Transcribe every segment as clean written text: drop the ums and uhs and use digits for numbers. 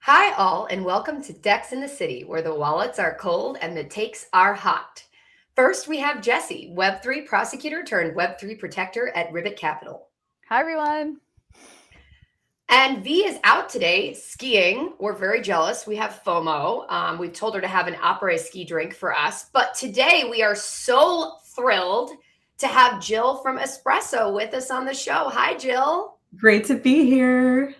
Hi, all, and welcome to Decks in the City, where the wallets are cold and the takes are hot. First, we have Jessi, Web3 prosecutor turned Web3 protector at Ribbit Capital. Hi, everyone. And V is out today skiing. We're very jealous. We have FOMO. We've told her to have an après ski drink for us. But today, we are so thrilled to have Jill from Espresso with us on the show. Hi, Jill. Great to be here.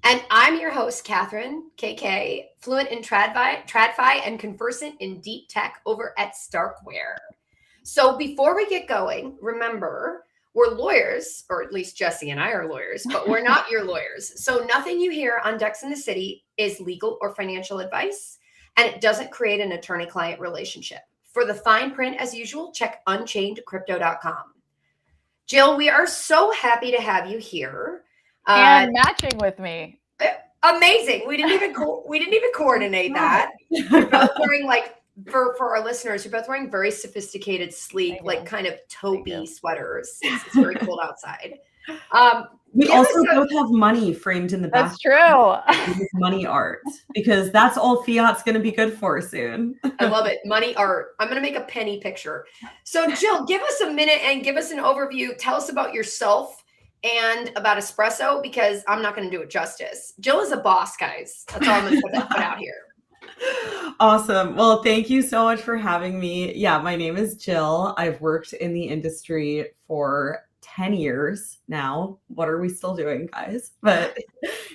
And I'm your host, Katherine, KK, fluent in TradFi and conversant in deep tech over at Starkware. So before we get going, remember, we're lawyers, or at least Jessi and I are lawyers, but we're not your lawyers. So nothing you hear on Decks in the City is legal or financial advice, and it doesn't create an attorney-client relationship. For the fine print, as usual, check unchainedcrypto.com. Jill, we are so happy to have you here. And matching with me. Amazing. We didn't even coordinate that. You're both wearing for our listeners, you're both wearing very sophisticated, sleek, kind of taupey sweaters. It's very cold outside. We also both have money framed in the back. That's true. Money art, because that's all fiat's going to be good for soon. I love it. Money art. I'm going to make a penny picture. So Jill, give us a minute and give us an overview. Tell us about yourself and about Espresso, because I'm not going to do it justice. Jill is a boss, guys. That's all I'm going to put out here. Awesome. Well, thank you so much for having me. Yeah, my name is Jill. I've worked in the industry for 10 years now. What are we still doing, guys? But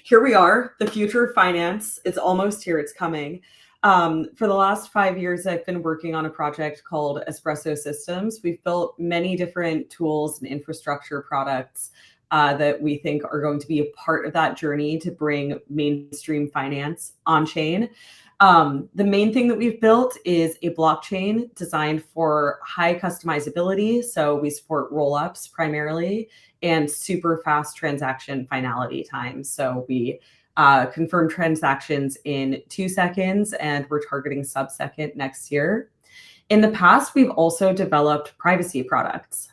here we are, the future of finance. It's almost here. It's coming. For the last 5 years, I've been working on a project called Espresso Systems. We've built many different tools and infrastructure products that we think are going to be a part of that journey to bring mainstream finance on chain. The main thing that we've built is a blockchain designed for high customizability. So we support roll-ups primarily and super fast transaction finality times. So we confirm transactions in 2 seconds, and we're targeting sub-second next year. In the past, we've also developed privacy products.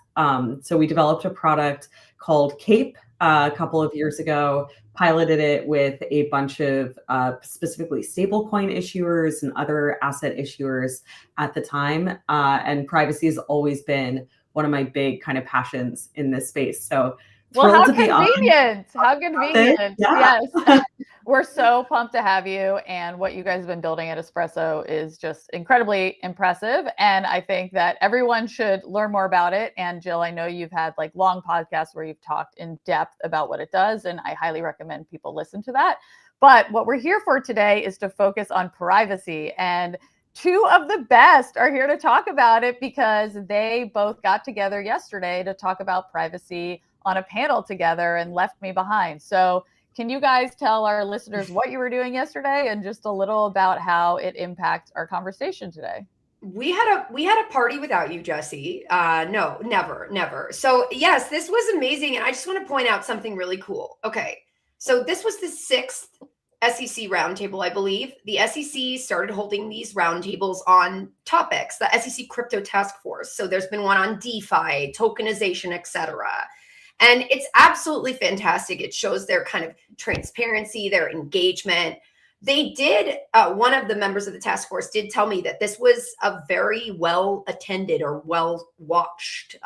So we developed a product called Cape a couple of years ago, piloted it with a bunch of specifically stablecoin issuers and other asset issuers at the time. And privacy has always been one of my big kind of passions in this space. So how convenient. How convenient. Yeah. Yes. We're so pumped to have you. And what you guys have been building at Espresso is just incredibly impressive. And I think that everyone should learn more about it. And Jill, I know you've had long podcasts where you've talked in depth about what it does. And I highly recommend people listen to that. But what we're here for today is to focus on privacy. And two of the best are here to talk about it because they both got together yesterday to talk about privacy on a panel together and left me behind. So can you guys tell our listeners what you were doing yesterday and just a little about how it impacts our conversation today? We had a party without you, Jessi. No, never. So yes, this was amazing. And I just want to point out something really cool. Okay. So this was the 6th SEC roundtable, I believe. The SEC started holding these roundtables on topics, the SEC Crypto Task Force. So there's been one on DeFi, tokenization, etc. And it's absolutely fantastic. It shows their kind of transparency, their engagement. They did, one of the members of the task force did tell me that this was a very well attended or well watched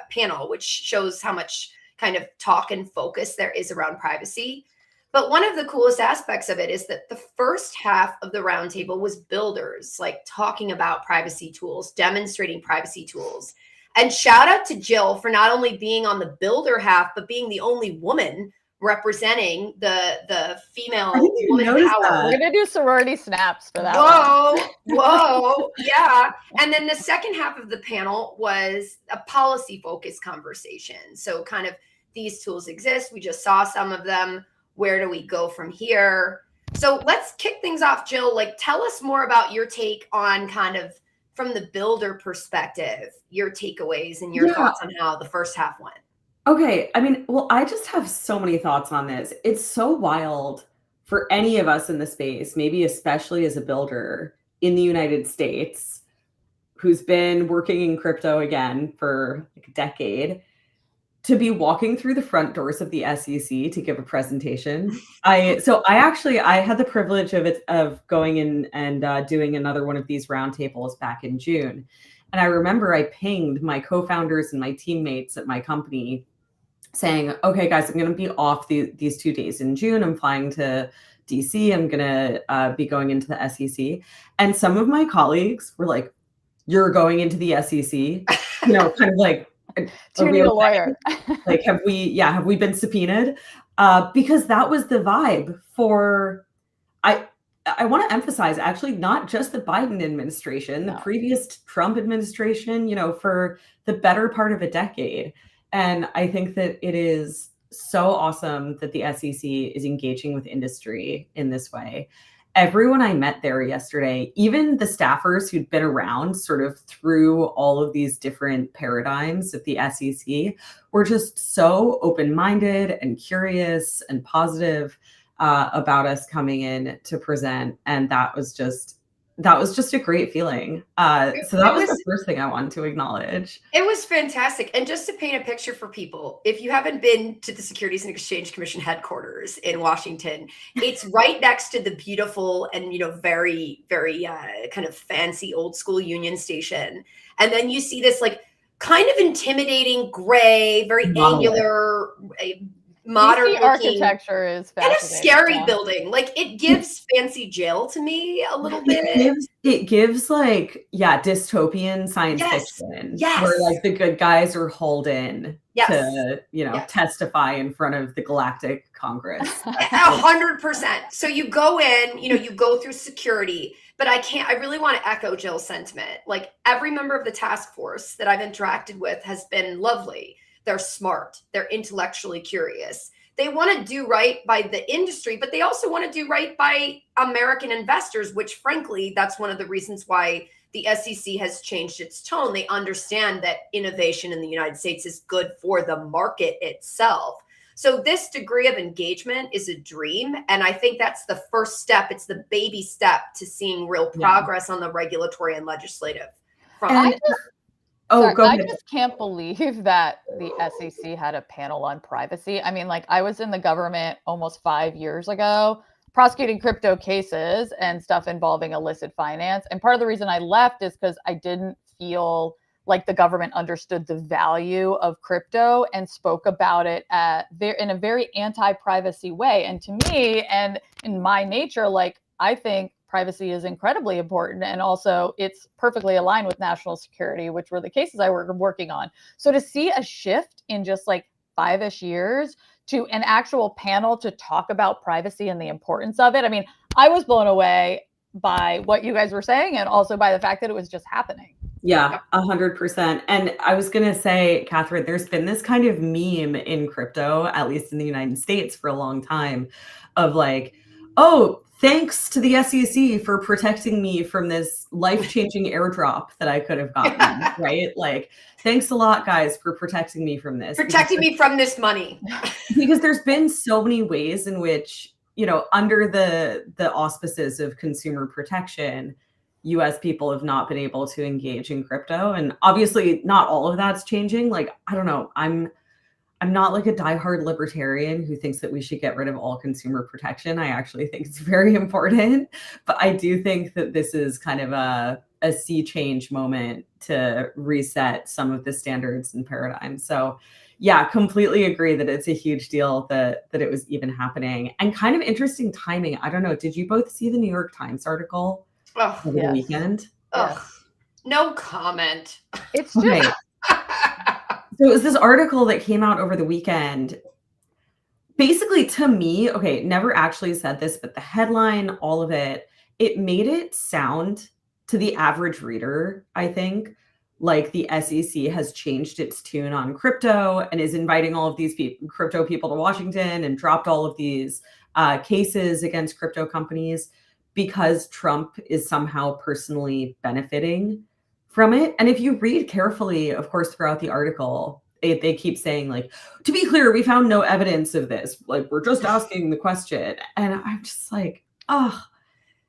panel, which shows how much kind of talk and focus there is around privacy. But one of the coolest aspects of it is that the first half of the roundtable was builders, talking about privacy tools, demonstrating privacy tools. And shout out to Jill for not only being on the builder half, but being the only woman representing the female woman power. We're gonna do sorority snaps for that. Whoa, yeah. And then the second half of the panel was a policy focused conversation. So kind of these tools exist. We just saw some of them. Where do we go from here? So let's kick things off, Jill. Tell us more about your take on kind of from the builder perspective, your takeaways and your thoughts on how the first half went. Okay. I just have so many thoughts on this. It's so wild for any of us in the space, maybe especially as a builder in the United States, who's been working in crypto again for a decade. to be walking through the front doors of the SEC to give a presentation. I had the privilege of going in and doing another one of these roundtables back in June. And I remember I pinged my co-founders and my teammates at my company saying, okay, guys, I'm going to be off these 2 days in June. I'm flying to DC. I'm going to be going into the SEC. And some of my colleagues were like, you're going into the SEC? You know, kind of like, do you need a lawyer? Like, have we been subpoenaed? Because that was the vibe for, I want to emphasize, actually, not just the Biden administration, the previous Trump administration, you know, for the better part of a decade. And I think that it is so awesome that the SEC is engaging with industry in this way. Everyone I met there yesterday, even the staffers who'd been around sort of through all of these different paradigms at the SEC, were just so open-minded and curious and positive about us coming in to present. And that was just a great feeling. So that was the first thing I wanted to acknowledge. It was fantastic. And just to paint a picture for people, if you haven't been to the Securities and Exchange Commission headquarters in Washington, it's right next to the beautiful and, you know, very, very kind of fancy old school Union Station. And then you see this like kind of intimidating gray, very angular, modern architecture is kind of scary building. Like it gives fancy jail to me a little bit. It gives like, dystopian science fiction where like the good guys are hauled in to, you know, testify in front of the Galactic Congress. 100%. So you go in, you know, you go through security, but I really want to echo Jill's sentiment. Like every member of the task force that I've interacted with has been lovely. They're smart. They're intellectually curious. They want to do right by the industry, but they also want to do right by American investors, which frankly, that's one of the reasons why the SEC has changed its tone. They understand that innovation in the United States is good for the market itself. So this degree of engagement is a dream. And I think that's the first step. It's the baby step to seeing real progress on the regulatory and legislative front. I just can't believe that the SEC had a panel on privacy. I mean, like I was in the government almost 5 years ago prosecuting crypto cases and stuff involving illicit finance. And part of the reason I left is because I didn't feel like the government understood the value of crypto and spoke about it in a very anti-privacy way. And to me, and in my nature, like I think privacy is incredibly important. And also it's perfectly aligned with national security, which were the cases I were working on. So to see a shift in just like 5-ish years to an actual panel to talk about privacy and the importance of it. I mean, I was blown away by what you guys were saying and also by the fact that it was just happening. Yeah, 100%. And I was going to say, Katherine, there's been this kind of meme in crypto, at least in the United States for a long time, of like, oh, thanks to the SEC for protecting me from this life-changing airdrop that I could have gotten, right? Like, thanks a lot, guys, for protecting me from this. Protecting me from this money. Because there's been so many ways in which, you know, under the auspices of consumer protection, US people have not been able to engage in crypto. And obviously not all of that's changing. Like, I don't know, I'm not like a diehard libertarian who thinks that we should get rid of all consumer protection. I actually think it's very important, but I do think that this is kind of a sea change moment to reset some of the standards and paradigms. So yeah, completely agree that it's a huge deal that it was even happening, and kind of interesting timing. I don't know. Did you both see the New York Times article over the weekend? No comment. It's just... So it was this article that came out over the weekend. Basically, to me, never actually said this, but the headline, all of it, it made it sound to the average reader, I think, like the SEC has changed its tune on crypto and is inviting all of these crypto people to Washington and dropped all of these cases against crypto companies because Trump is somehow personally benefiting from it. And if you read carefully, of course, throughout the article, they keep saying, like, to be clear, we found no evidence of this. Like, we're just asking the question. And I'm just like, oh,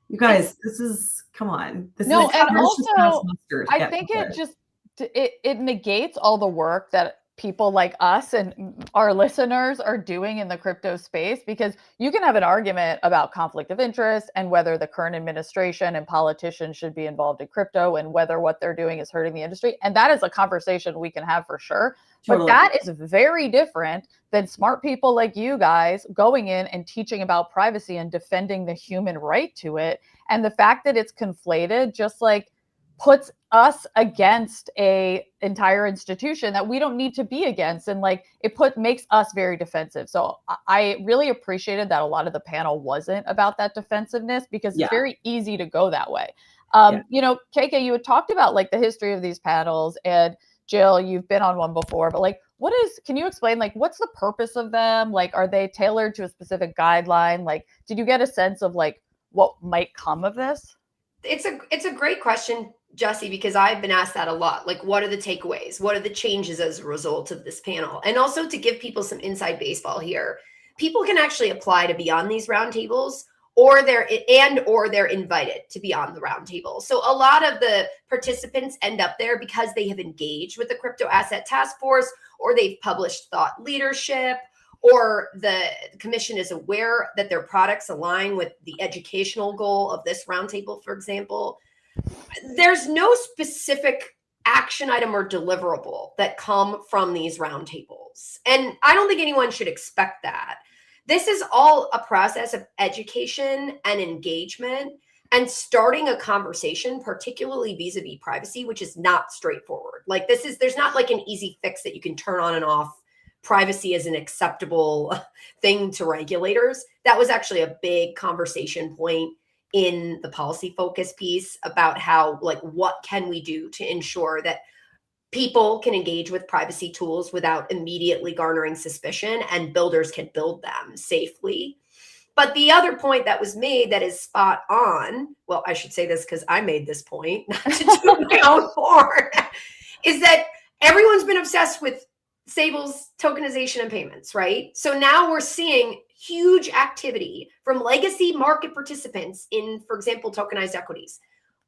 you guys, this is, come on. This no, is and also, I think it just, it negates all the work that people like us and our listeners are doing in the crypto space, because you can have an argument about conflict of interest and whether the current administration and politicians should be involved in crypto and whether what they're doing is hurting the industry. And that is a conversation we can have for sure. Totally. But that is very different than smart people like you guys going in and teaching about privacy and defending the human right to it. And the fact that it's conflated just like puts us against a entire institution that we don't need to be against, and like makes us very defensive. So I really appreciated that a lot of the panel wasn't about that defensiveness, because it's very easy to go that way. You know, KK, you had talked about like the history of these panels, and Jill, you've been on one before, but like can you explain like what's the purpose of them? Like, are they tailored to a specific guideline? Like, did you get a sense of like what might come of this? It's a great question, Jessi, because I've been asked that a lot. Like, what are the takeaways? What are the changes as a result of this panel? And also to give people some inside baseball here, people can actually apply to be on these roundtables, or they're invited to be on the roundtable. So a lot of the participants end up there because they have engaged with the Crypto Asset Task Force, or they've published thought leadership, or the commission is aware that their products align with the educational goal of this roundtable, for example. There's no specific action item or deliverable that come from these roundtables. And I don't think anyone should expect that. This is all a process of education and engagement and starting a conversation, particularly vis-a-vis privacy, which is not straightforward. Like there's not like an easy fix that you can turn on and off privacy as an acceptable thing to regulators. That was actually a big conversation point in the policy focus piece about how, like, what can we do to ensure that people can engage with privacy tools without immediately garnering suspicion, and builders can build them safely. But the other point that was made that is spot on, well, I should say this because I made this point, not to toot my own horn, is that everyone's been obsessed with stables, tokenization, and payments, right? So now we're seeing huge activity from legacy market participants in, for example, tokenized equities.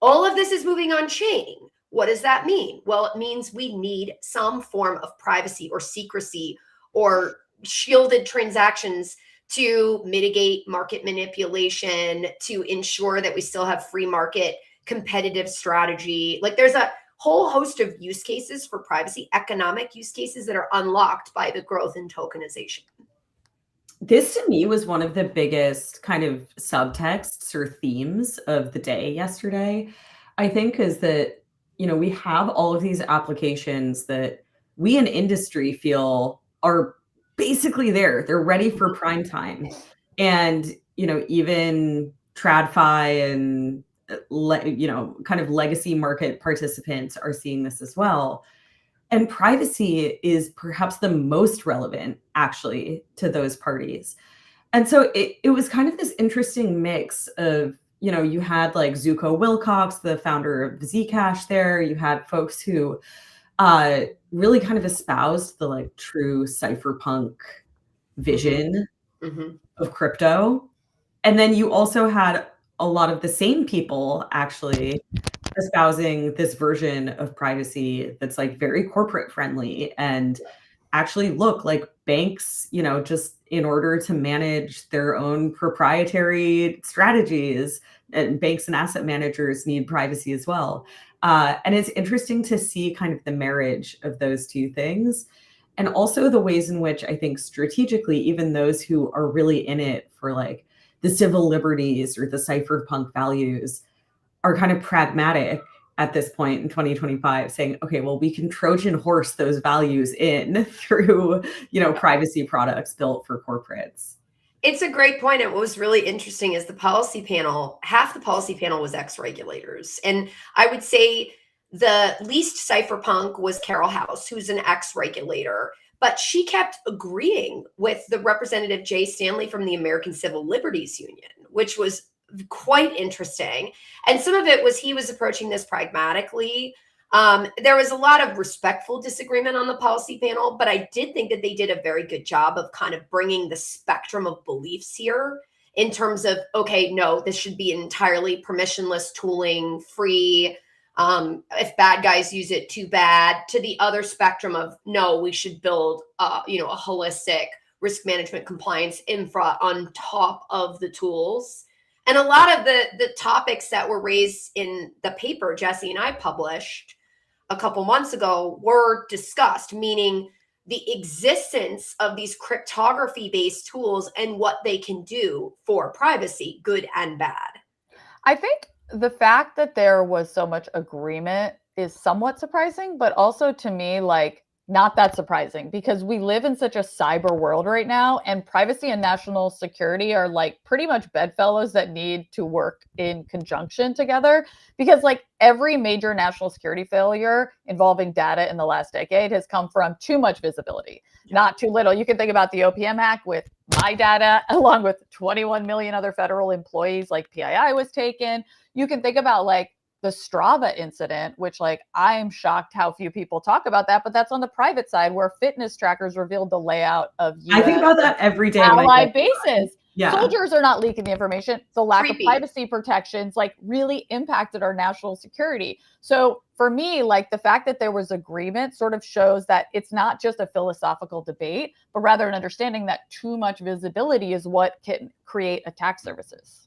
All of this is moving on chain. What does that mean? Well, it means we need some form of privacy or secrecy or shielded transactions to mitigate market manipulation, to ensure that we still have free market competitive strategy. Like, there's a whole host of use cases for privacy, economic use cases that are unlocked by the growth in tokenization. This to me was one of the biggest kind of subtexts or themes of the day yesterday, I think, is that, you know, we have all of these applications that we in industry feel are basically there. They're ready for prime time. And, you know, even TradFi and, you know, kind of legacy market participants are seeing this as well. And privacy is perhaps the most relevant, actually, to those parties. And so it was kind of this interesting mix of, you know, you had like Zuko Wilcox, the founder of Zcash there. You had folks who really kind of espoused the like true cypherpunk vision of crypto. And then you also had a lot of the same people actually espousing this version of privacy that's like very corporate friendly and actually look like banks, you know, just in order to manage their own proprietary strategies, and banks and asset managers need privacy as well. And it's interesting to see kind of the marriage of those two things, and also the ways in which I think strategically, even those who are really in it for like the civil liberties or the cypherpunk values are kind of pragmatic at this point in 2025, saying, okay, well, we can Trojan horse those values in through, you know, privacy products built for corporates. It's a great point. And what was really interesting is the policy panel, half the policy panel was ex-regulators. And I would say the least cypherpunk was Carol House, who's an ex-regulator, but she kept agreeing with the representative Jay Stanley from the American Civil Liberties Union, which was quite interesting. And some of it was he was approaching this pragmatically. There was a lot of respectful disagreement on the policy panel, but I did think that they did a very good job of kind of bringing the spectrum of beliefs here in terms of, okay, no, this should be entirely permissionless tooling, free, If bad guys use it, too bad, to the other spectrum of no, we should build a holistic risk management compliance infra on top of the tools. And a lot of the topics that were raised in the paper Jessi and I published a couple months ago were discussed, meaning the existence of these cryptography-based tools and what they can do for privacy, good and bad. I think the fact that there was so much agreement is somewhat surprising, but also to me, like, not that surprising, because we live in such a cyber world right now, and privacy and national security are like pretty much bedfellows that need to work in conjunction together, because like every major national security failure involving data in the last decade has come from too much visibility, not too little. You can think about the OPM hack with my data, along with 21 million other federal employees, like PII was taken. You can think about like the Strava incident, which like I am shocked how few people talk about that, but that's on the private side where fitness trackers revealed the layout of US I think about that every day. allied bases. Yeah. Soldiers are not leaking the information. The lack Creepy. of privacy protections like really impacted our national security. So for me, like the fact that there was agreement sort of shows that it's not just a philosophical debate, but rather an understanding that too much visibility is what can create attack services.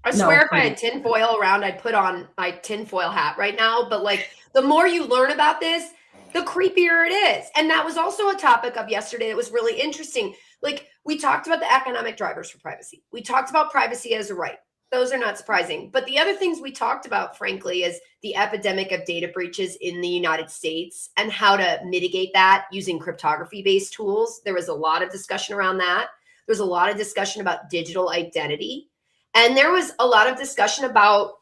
I swear if I had tinfoil around, I'd put on my tinfoil hat right now. But like the more you learn about this, the creepier it is. And that was also a topic of yesterday that was really interesting. Like we talked about the economic drivers for privacy. We talked about privacy as a right. Those are not surprising. But the other things we talked about, frankly, is the epidemic of data breaches in the United States and how to mitigate that using cryptography-based tools. There was a lot of discussion around that. There's a lot of discussion about digital identity. And there was a lot of discussion about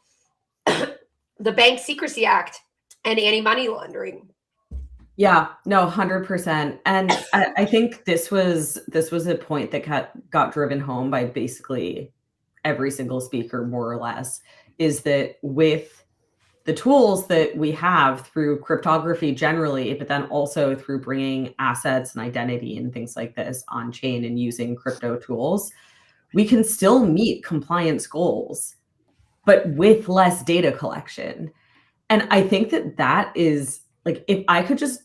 the Bank Secrecy Act and anti-money laundering. Yeah, no, 100%. And I think this was a point that got driven home by basically every single speaker, more or less, is that with the tools that we have through cryptography generally, but then also through bringing assets and identity and things like this on chain and using crypto tools, we can still meet compliance goals, but with less data collection. And I think that is like, if I could just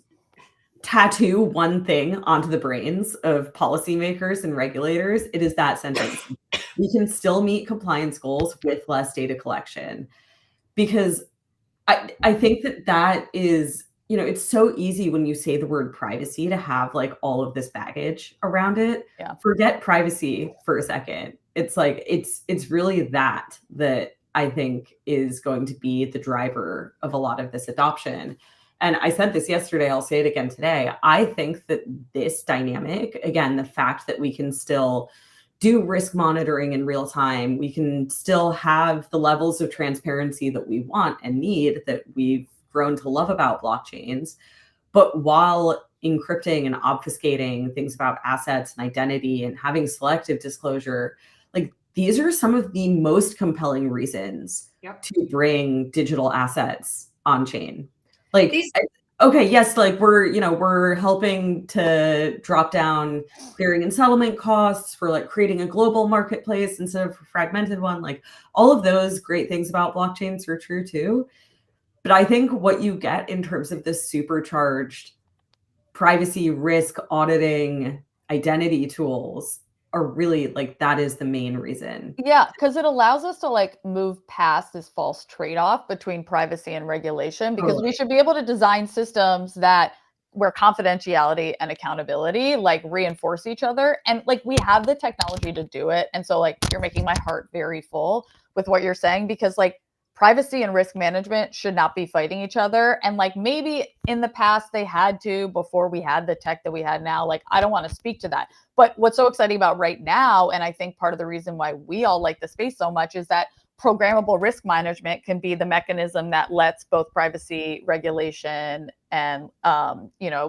tattoo one thing onto the brains of policymakers and regulators, it is that sentence. We can still meet compliance goals with less data collection. Because I think that is, it's so easy when you say the word privacy to have like all of this baggage around it. Yeah. Forget privacy for a second. It's like, it's really that I think is going to be the driver of a lot of this adoption. And I said this yesterday, I'll say it again today. I think that this dynamic, again, the fact that we can still do risk monitoring in real time, we can still have the levels of transparency that we want and need, that we've grown to love about blockchains, but while encrypting and obfuscating things about assets and identity and having selective disclosure, like these are some of the most compelling reasons to bring digital assets on chain. Like, okay, yes, like we're helping to drop down clearing and settlement costs for like creating a global marketplace instead of a fragmented one. Like all of those great things about blockchains are true too. But I think what you get in terms of this supercharged privacy, risk auditing, identity tools are really like, that is the main reason. Yeah, because it allows us to like move past this false trade-off between privacy and regulation, because we should be able to design systems that where confidentiality and accountability like reinforce each other. And like we have the technology to do it. And so like you're making my heart very full with what you're saying, because like privacy and risk management should not be fighting each other. And like maybe in the past they had to before we had the tech that we had now. Like I don't want to speak to that. But what's so exciting about right now, and I think part of the reason why we all like the space so much, is that programmable risk management can be the mechanism that lets both privacy, regulation, and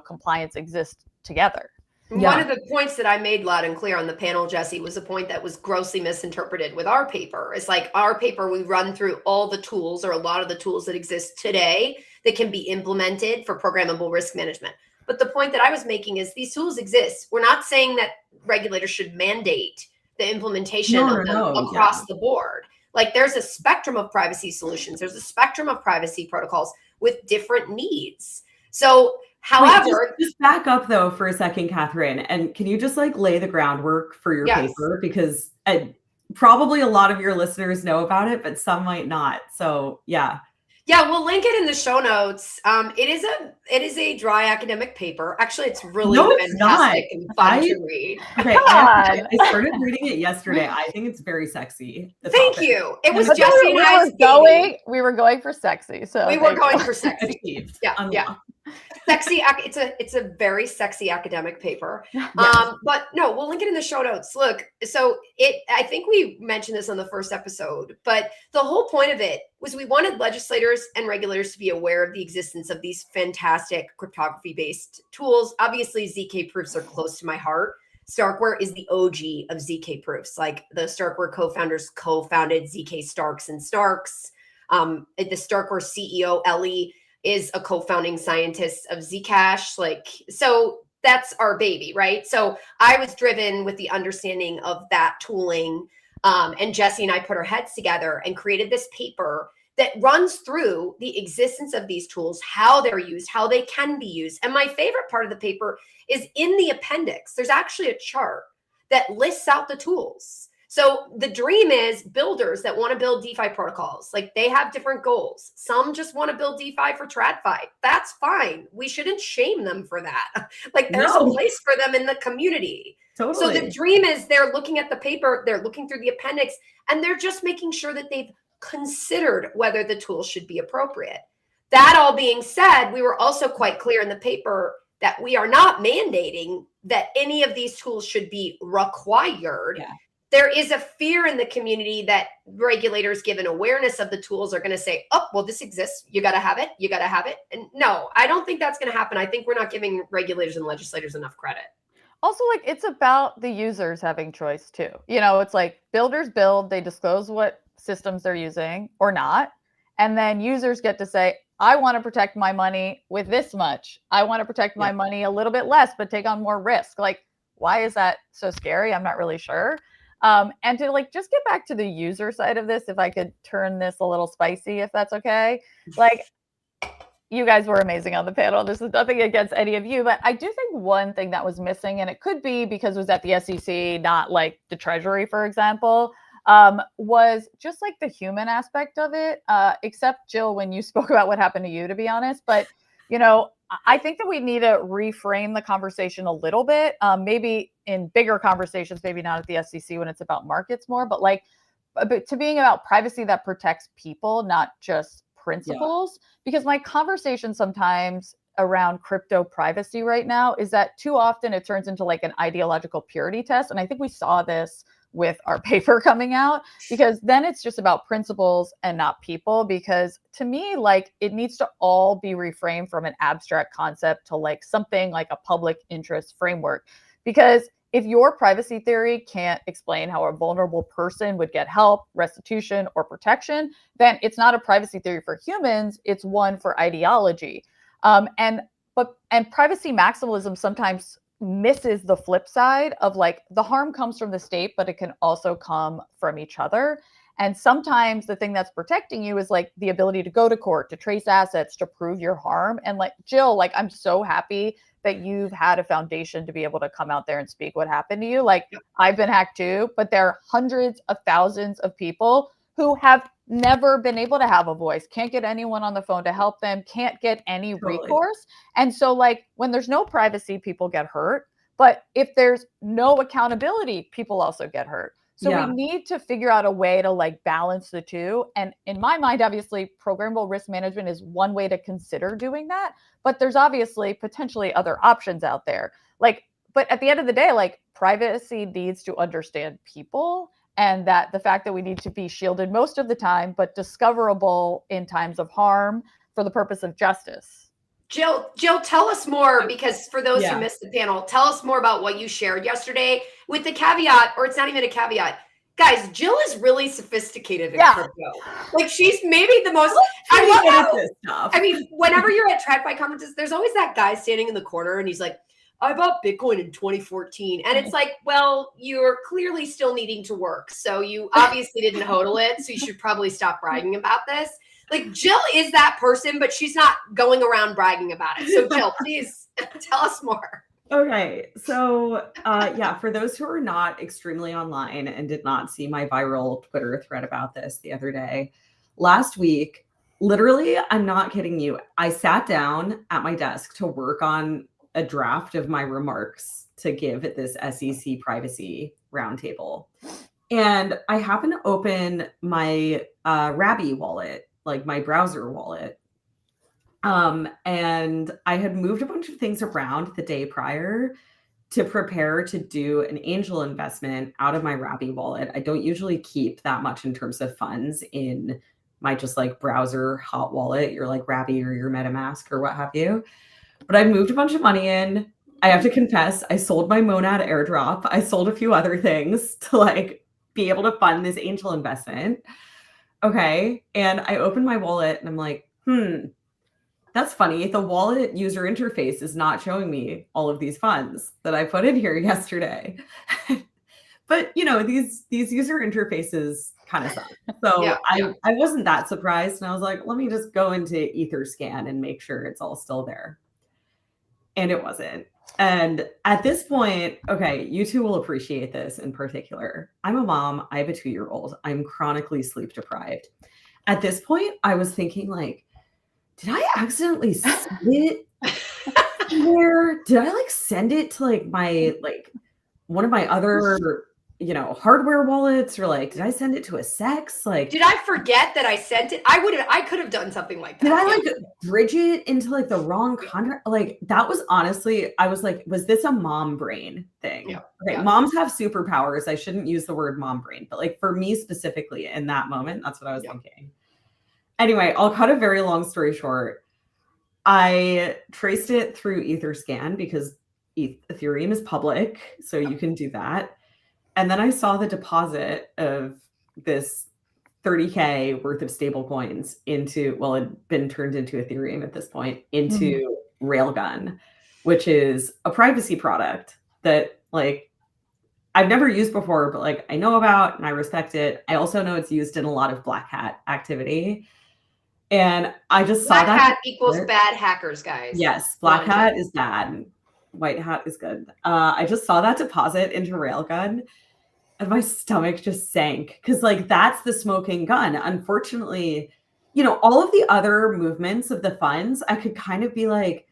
compliance exist together. Yeah. One of the points that I made loud and clear on the panel, Jessi, was a point that was grossly misinterpreted with our paper. It's like our paper, we run through all the tools or a lot of the tools that exist today that can be implemented for programmable risk management. But the point that I was making is these tools exist. We're not saying that regulators should mandate the implementation of them across the board. Like there's a spectrum of privacy solutions. There's a spectrum of privacy protocols with different needs. So however, just back up though for a second, Catherine, and can you just like lay the groundwork for your yes. paper? Because probably a lot of your listeners know about it, but some might not. So yeah. Yeah, we'll link it in the show notes. It is a dry academic paper. Actually, it's really fantastic and fun to read. Okay, I started reading it yesterday. I think it's very sexy. Thank you. It was Jessi and I. We were going for sexy. So we were going for sexy. Yeah. Sexy. It's a very sexy academic paper. Yes. But no, we'll link it in the show notes. Look, so I think we mentioned this on the first episode, but the whole point of it was we wanted legislators and regulators to be aware of the existence of these fantastic cryptography-based tools. Obviously, ZK proofs are close to my heart. Starkware is the OG of ZK proofs. Like the Starkware co-founders co-founded ZK Starks and Starks. The Starkware CEO, Ellie, is a co-founding scientist of Zcash. So that's our baby, right? So I was driven with the understanding of that tooling. And Jessi and I put our heads together and created this paper that runs through the existence of these tools, how they're used, how they can be used. And my favorite part of the paper is in the appendix. There's actually a chart that lists out the tools. So the dream is builders that want to build DeFi protocols. Like they have different goals. Some just want to build DeFi for TradFi. That's fine. We shouldn't shame them for that. Like there's a place for them in the community. Totally. So the dream is they're looking at the paper, they're looking through the appendix, and they're just making sure that they've considered whether the tool should be appropriate. That all being said, we were also quite clear in the paper that we are not mandating that any of these tools should be required. Yeah. There is a fear in the community that regulators, given awareness of the tools, are going to say, oh, well, this exists. You got to have it. You got to have it. And no, I don't think that's going to happen. I think we're not giving regulators and legislators enough credit. Also, like, it's about the users having choice too. You know, it's like builders build, they disclose what systems they're using or not. And then users get to say, I want to protect my money with this much. I want to protect my money a little bit less, but take on more risk. Like, why is that so scary? I'm not really sure. And to like just get back to the user side of this, if I could turn this a little spicy, if that's okay. Like, you guys were amazing on the panel. This is nothing against any of you, but I do think one thing that was missing, and it could be because it was at the SEC, not like the Treasury, for example, was just like the human aspect of it, except Jill, when you spoke about what happened to you, to be honest. But, you know, I think that we need to reframe the conversation a little bit, maybe in bigger conversations, maybe not at the SEC when it's about markets more, but like to being about privacy that protects people, not just principles. Because my conversation sometimes around crypto privacy right now is that too often it turns into like an ideological purity test. And I think we saw this with our paper coming out, because then it's just about principles and not people. Because to me, like, it needs to all be reframed from an abstract concept to like something like a public interest framework. Because if your privacy theory can't explain how a vulnerable person would get help, restitution, or protection, then it's not a privacy theory for humans, it's one for ideology. And privacy maximalism sometimes misses the flip side of like the harm comes from the state, but it can also come from each other. And sometimes the thing that's protecting you is like the ability to go to court, to trace assets, to prove your harm. And like, Jill, like, I'm so happy that you've had a foundation to be able to come out there and speak what happened to you. Like, I've been hacked too, but there are hundreds of thousands of people who have never been able to have a voice, can't get anyone on the phone to help them, can't get any recourse. And so like when there's no privacy, people get hurt. But if there's no accountability, people also get hurt. So we need to figure out a way to like balance the two. And in my mind, obviously, programmable risk management is one way to consider doing that. But there's obviously potentially other options out there. Like, but at the end of the day, like, privacy needs to understand people, and that the fact that we need to be shielded most of the time, but discoverable in times of harm for the purpose of justice. Jill, tell us more, because for those who missed the panel, tell us more about what you shared yesterday with the caveat, or it's not even a caveat. Guys, Jill is really sophisticated in crypto. Like, she's maybe the most, I love how, I mean, whenever you're at TradFi conferences, there's always that guy standing in the corner and he's like, I bought Bitcoin in 2014. And it's like, well, you're clearly still needing to work. So you obviously didn't hodl it. So you should probably stop bragging about this. Like Jill is that person, but she's not going around bragging about it. So Jill, please tell us more. Okay, so yeah, for those who are not extremely online and did not see my viral Twitter thread about this the other day, last week, literally, I'm not kidding you, I sat down at my desk to work on a draft of my remarks to give at this SEC privacy roundtable. And I happened to open my Rabby wallet, like my browser wallet. And I had moved a bunch of things around the day prior to prepare to do an angel investment out of my Rabby wallet. I don't usually keep that much in terms of funds in my just like browser hot wallet, your like Rabby or your MetaMask or what have you. But I moved a bunch of money in. I have to confess, I sold my Monad airdrop. I sold a few other things to like be able to fund this angel investment. Okay. And I opened my wallet and I'm like, that's funny. The wallet user interface is not showing me all of these funds that I put in here yesterday. But you know, these user interfaces kind of suck. So I wasn't that surprised. And I was like, let me just go into Etherscan and make sure it's all still there. And it wasn't. And at this point, okay, you two will appreciate this in particular. I'm a mom. I have a 2-year-old. I'm chronically sleep deprived. At this point, I was thinking like, did I accidentally send it somewhere? Did I like send it to like my like one of my other, you know, hardware wallets, or like did I send it to a sex? Like did I forget that I sent it? I could have done something like that. Did I like bridge it into like the wrong contract? Like that was honestly, I was like, was this a mom brain thing? Yeah. Okay, Yeah. Moms have superpowers. I shouldn't use the word mom brain, but like for me specifically in that moment, that's what I was thinking. Anyway, I'll cut a very long story short. I traced it through Etherscan because Ethereum is public, so you can do that. And then I saw the deposit of this 30K worth of stable coins into, well, it had been turned into Ethereum at this point, into Railgun, which is a privacy product that like I've never used before, but like I know about and I respect it. I also know it's used in a lot of black hat activity. And I just saw that. Black hat equals bad hackers, guys. Yes, black hat is bad. White hat is good. I just saw that deposit into Railgun and my stomach just sank because like that's the smoking gun. Unfortunately, you know, all of the other movements of the funds, I could kind of be like,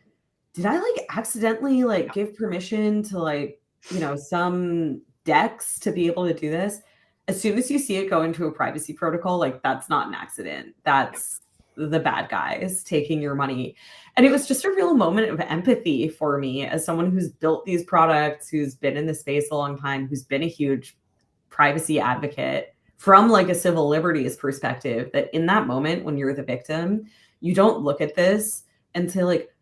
did I like accidentally like give permission to like, you know, some DEX to be able to do this? As soon as you see it go into a privacy protocol, like that's not an accident. That's the bad guys taking your money. And it was just a real moment of empathy for me as someone who's built these products, who's been in the space a long time, who's been a huge privacy advocate from like a civil liberties perspective, that in that moment when you're the victim, you don't look at this and say like,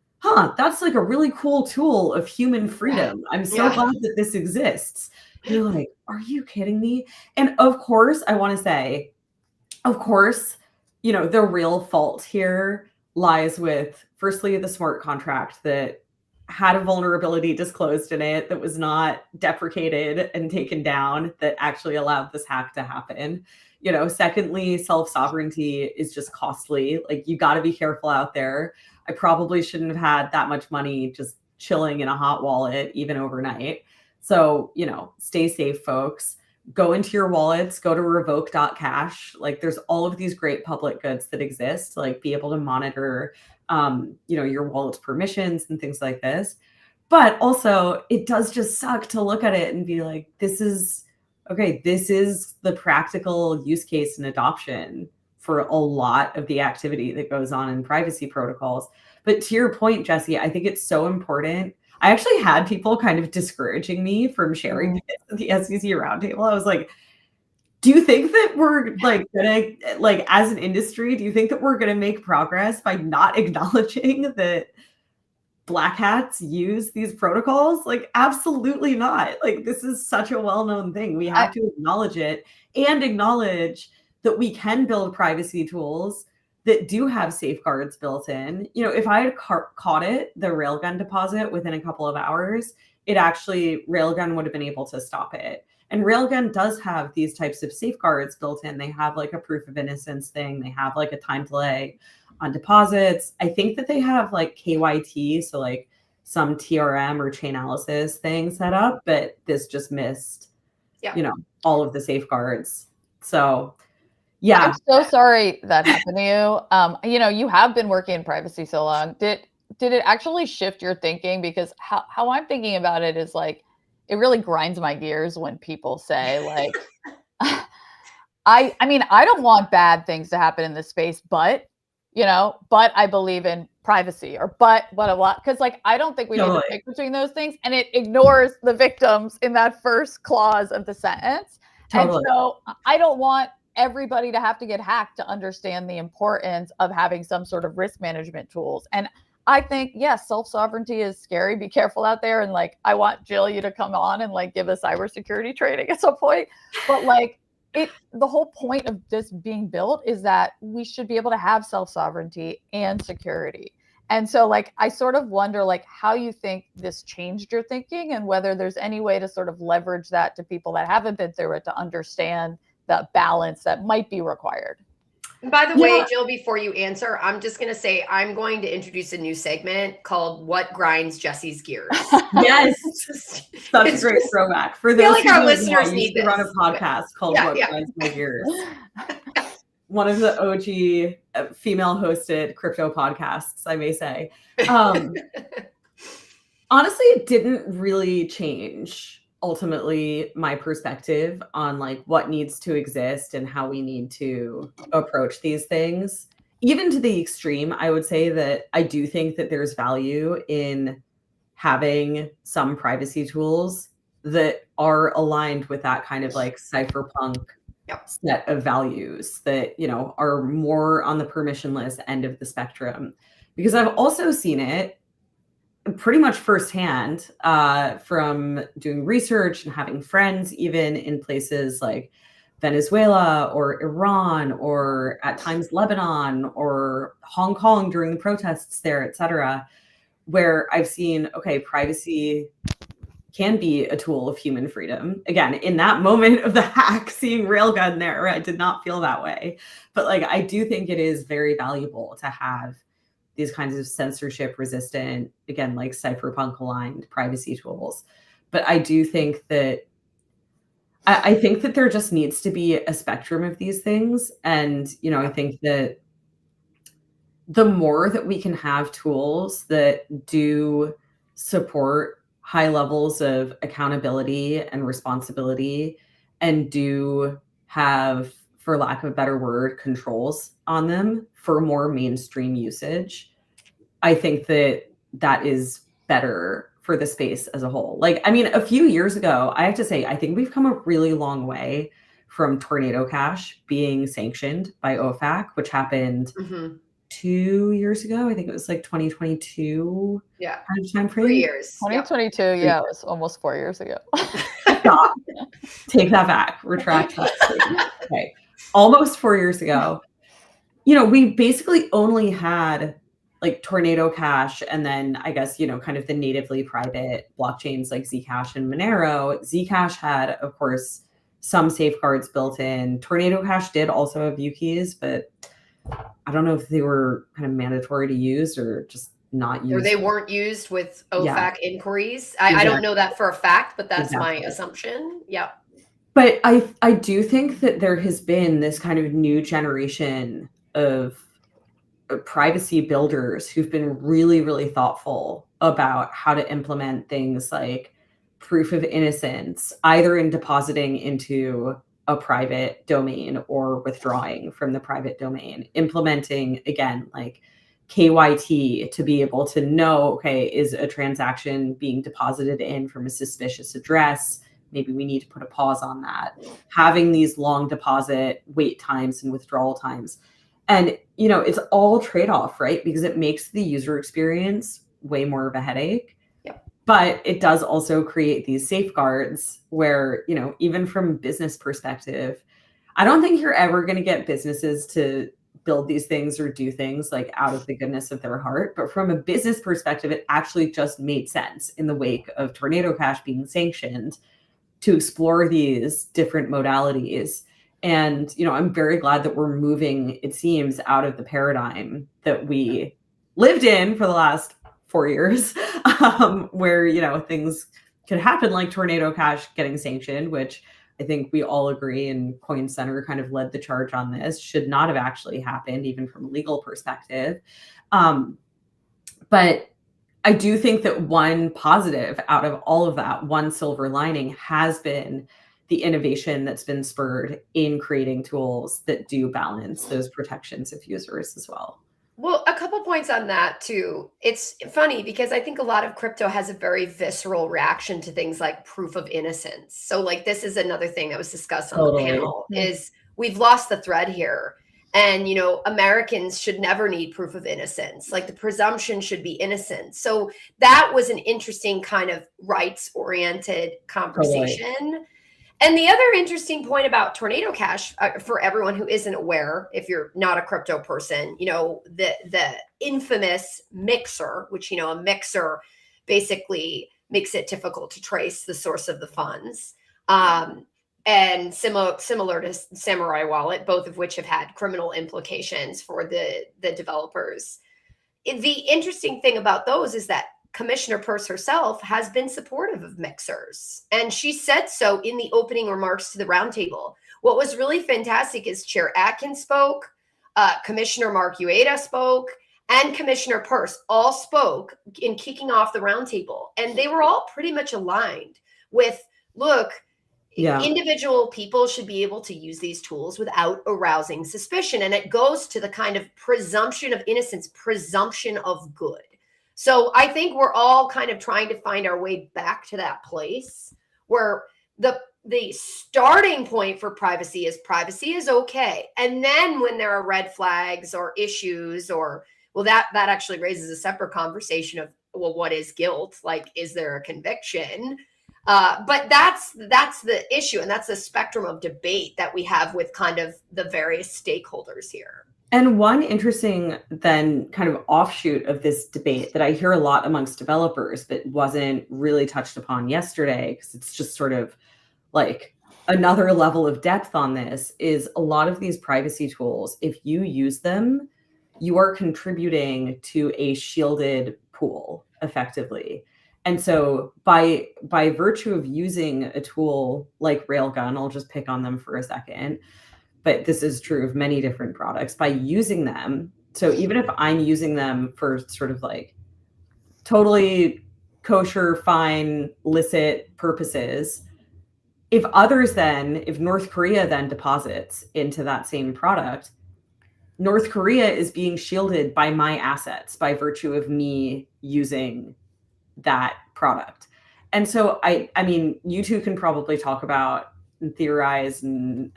that's like a really cool tool of human freedom. I'm so glad that this exists. You're like, are you kidding me? And of course, I want to say, of course, you know, the real fault here lies with, firstly, the smart contract that had a vulnerability disclosed in it that was not deprecated and taken down that actually allowed this hack to happen. You know, secondly, self-sovereignty is just costly. Like you got to be careful out there. I probably shouldn't have had that much money just chilling in a hot wallet, even overnight. So, you know, stay safe, folks. Go into your wallets, go to revoke.cash. Like there's all of these great public goods that exist to like be able to monitor, you know, your wallet's permissions and things like this. But also it does just suck to look at it and be like, this is the practical use case and adoption for a lot of the activity that goes on in privacy protocols. But to your point, Jessi, I think it's so important. I actually had people kind of discouraging me from sharing the SEC roundtable. I was like, do you think that we're like gonna, like as an industry, do you think that we're gonna make progress by not acknowledging that black hats use these protocols? Like, absolutely not. Like, this is such a well-known thing. We have to acknowledge it and acknowledge that we can build privacy tools that do have safeguards built in. You know, if I had caught it, the railgun deposit within a couple of hours, railgun would have been able to stop it. And railgun does have these types of safeguards built in. They have like a proof of innocence thing. They have like a time delay on deposits. I think that they have like KYT, so like some TRM or Chainalysis thing set up, but this just missed, you know, all of the safeguards. So yeah. I'm so sorry that happened to you. You know, you have been working in privacy so long. Did it actually shift your thinking? Because how I'm thinking about it is like, it really grinds my gears when people say like, I mean, I don't want bad things to happen in this space, but I believe in privacy, or but what, because like I don't think we need to pick between those things, and it ignores the victims in that first clause of the sentence. Totally. And so I don't want everybody to have to get hacked to understand the importance of having some sort of risk management tools. And I think, yes, self-sovereignty is scary. Be careful out there. And like, I want Jill, you to come on and like give a cybersecurity training at some point. But like the whole point of this being built is that we should be able to have self-sovereignty and security. And so like, I sort of wonder like how you think this changed your thinking, and whether there's any way to sort of leverage that to people that haven't been through it to understand the balance that might be required. By the way, Jill, before you answer, I'm just going to say I'm going to introduce a new segment called What Grinds Jessi's Gears. Yes. Such a great throwback. For those like our listeners need to run a podcast called What Grinds My Gears. One of the OG female-hosted crypto podcasts, I may say. Honestly, it didn't really change ultimately my perspective on like what needs to exist and how we need to approach these things. Even to the extreme, I would say that I do think that there's value in having some privacy tools that are aligned with that kind of like cypherpunk set of values that, you know, are more on the permissionless end of the spectrum. Because I've also seen it pretty much firsthand from doing research and having friends even in places like Venezuela or Iran or at times Lebanon or Hong Kong during the protests there, et cetera, where I've seen, okay, privacy can be a tool of human freedom. Again, in that moment of the hack, seeing Railgun there, I did not feel that way. But like, I do think it is very valuable to have these kinds of censorship resistant, again, like cypherpunk aligned privacy tools. But I do think that, I think that there just needs to be a spectrum of these things. And, you know, I think that the more that we can have tools that do support high levels of accountability and responsibility and do have, for lack of a better word, controls on them for more mainstream usage, I think that that is better for the space as a whole. Like, I mean, a few years ago, I have to say, I think we've come a really long way from Tornado Cash being sanctioned by OFAC, which happened 2 years ago. I think it was like 2022. Yeah. Kind of time frame. 3 years. 2022. Yeah, it was almost 4 years ago. Stop. Take that back. Retract that statement. Okay. Almost 4 years ago. You know, we basically only had like Tornado Cash, and then I guess, you know, kind of the natively private blockchains like Zcash and Monero. Zcash had, of course, some safeguards built in. Tornado Cash did also have UKeys, but I don't know if they were kind of mandatory to use or just not used. Or they weren't used with OFAC inquiries. I don't know that for a fact, but that's my assumption. Yeah. But I do think that there has been this kind of new generation of privacy builders who've been really, really thoughtful about how to implement things like proof of innocence, either in depositing into a private domain or withdrawing from the private domain, implementing, again, like KYT to be able to know, okay, is a transaction being deposited in from a suspicious address? Maybe we need to put a pause on that. Having these long deposit wait times and withdrawal times. And, you know, it's all trade-off, right? Because it makes the user experience way more of a headache. Yep. But it does also create these safeguards where, you know, even from a business perspective, I don't think you're ever going to get businesses to build these things or do things like out of the goodness of their heart. But from a business perspective, it actually just made sense in the wake of Tornado Cash being sanctioned to explore these different modalities. And, I'm very glad that we're moving, it seems, out of the paradigm that we lived in for the last 4 years, where, things could happen like Tornado Cash getting sanctioned, which I think we all agree, and Coin Center kind of led the charge on this, should not have actually happened, even from a legal perspective. But I do think that one positive out of all of that, one silver lining, has been the innovation that's been spurred in creating tools that do balance those protections of users as well. Well, a couple points on that too. It's funny because I think a lot of crypto has a very visceral reaction to things like proof of innocence. So like this is another thing that was discussed on the panel is we've lost the thread here. And, Americans should never need proof of innocence. Like the presumption should be innocent. So that was an interesting kind of rights-oriented conversation. Totally. And the other interesting point about Tornado Cash, for everyone who isn't aware, if you're not a crypto person, the infamous mixer, which, a mixer basically makes it difficult to trace the source of the funds. And similar to Samurai Wallet, both of which have had criminal implications for the developers. The interesting thing about those is that Commissioner Peirce herself has been supportive of mixers. And she said so in the opening remarks to the roundtable. What was really fantastic is Chair Atkins spoke, Commissioner Mark Ueda spoke, and Commissioner Peirce all spoke in kicking off the roundtable. And they were all pretty much aligned with, look, individual people should be able to use these tools without arousing suspicion. And it goes to the kind of presumption of innocence, presumption of good. So I think we're all kind of trying to find our way back to that place where the starting point for privacy is okay. And then when there are red flags or issues that actually raises a separate conversation of, well, what is guilt? Like, is there a conviction? But that's the issue. And that's the spectrum of debate that we have with kind of the various stakeholders here. And one interesting then kind of offshoot of this debate that I hear a lot amongst developers but wasn't really touched upon yesterday, because it's just sort of like another level of depth on this, is a lot of these privacy tools, if you use them, you are contributing to a shielded pool effectively. And so by virtue of using a tool like Railgun, I'll just pick on them for a second, but this is true of many different products, by using them. So even if I'm using them for sort of like totally kosher, fine, licit purposes, if North Korea then deposits into that same product, North Korea is being shielded by my assets by virtue of me using that product. And so I mean, you two can probably talk about and theorize and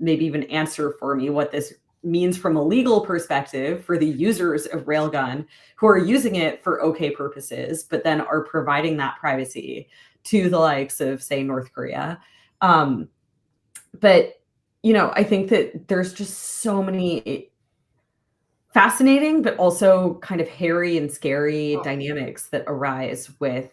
maybe even answer for me what this means from a legal perspective for the users of Railgun who are using it for okay purposes, but then are providing that privacy to the likes of, say, North Korea. But, I think that there's just so many fascinating, but also kind of hairy and scary dynamics that arise with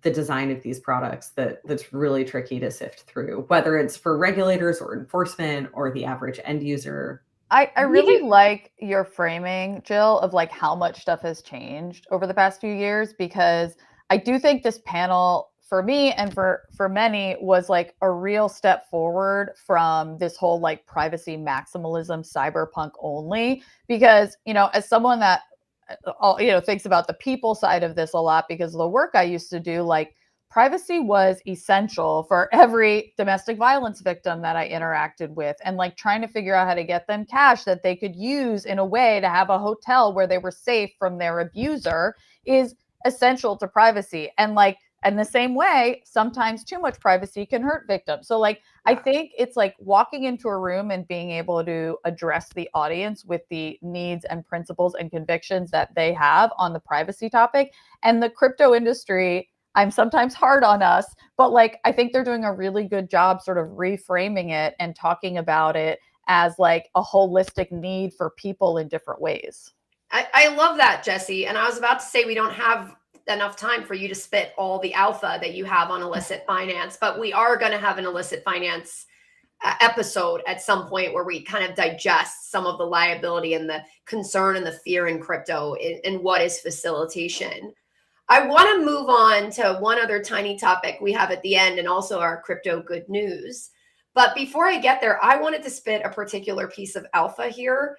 the design of these products that's really tricky to sift through, whether it's for regulators or enforcement or the average end user. I really like your framing, Jill, of like how much stuff has changed over the past few years, because I do think this panel for me and for many was like a real step forward from this whole like privacy maximalism, cyberpunk only, because, as someone that thinks about the people side of this a lot, because of the work I used to do, like privacy was essential for every domestic violence victim that I interacted with, and like trying to figure out how to get them cash that they could use in a way to have a hotel where they were safe from their abuser is essential to privacy. And like, in the same way, sometimes too much privacy can hurt victims. So like, I think it's like walking into a room and being able to address the audience with the needs and principles and convictions that they have on the privacy topic. And the crypto industry, I'm sometimes hard on us, but like, I think they're doing a really good job sort of reframing it and talking about it as like a holistic need for people in different ways. I love that, Jessi. And I was about to say, we don't have enough time for you to spit all the alpha that you have on illicit finance, but we are going to have an illicit finance episode at some point where we kind of digest some of the liability and the concern and the fear in crypto and what is facilitation. I want to move on to one other tiny topic we have at the end, and also our crypto good news. But before I get there, I wanted to spit a particular piece of alpha here.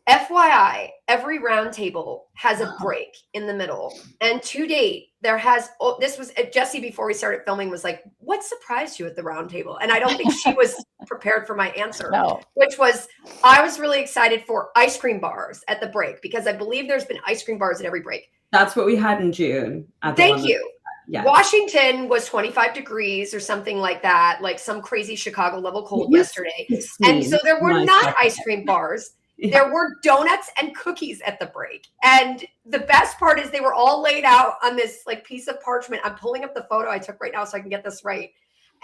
FYI, every roundtable has a break in the middle. And to date, there has, this was, Jessi, before we started filming, was like, what surprised you at the roundtable? And I don't think she was prepared for my answer, which was, I was really excited for ice cream bars at the break, because I believe there's been ice cream bars at every break. That's what we had in June. Thank you. Yes. Washington was 25 degrees or something like that, like some crazy Chicago level cold yesterday. And so there were not ice cream bars. Yeah. There were donuts and cookies at the break. And the best part is they were all laid out on this like piece of parchment. I'm pulling up the photo I took right now so I can get this right.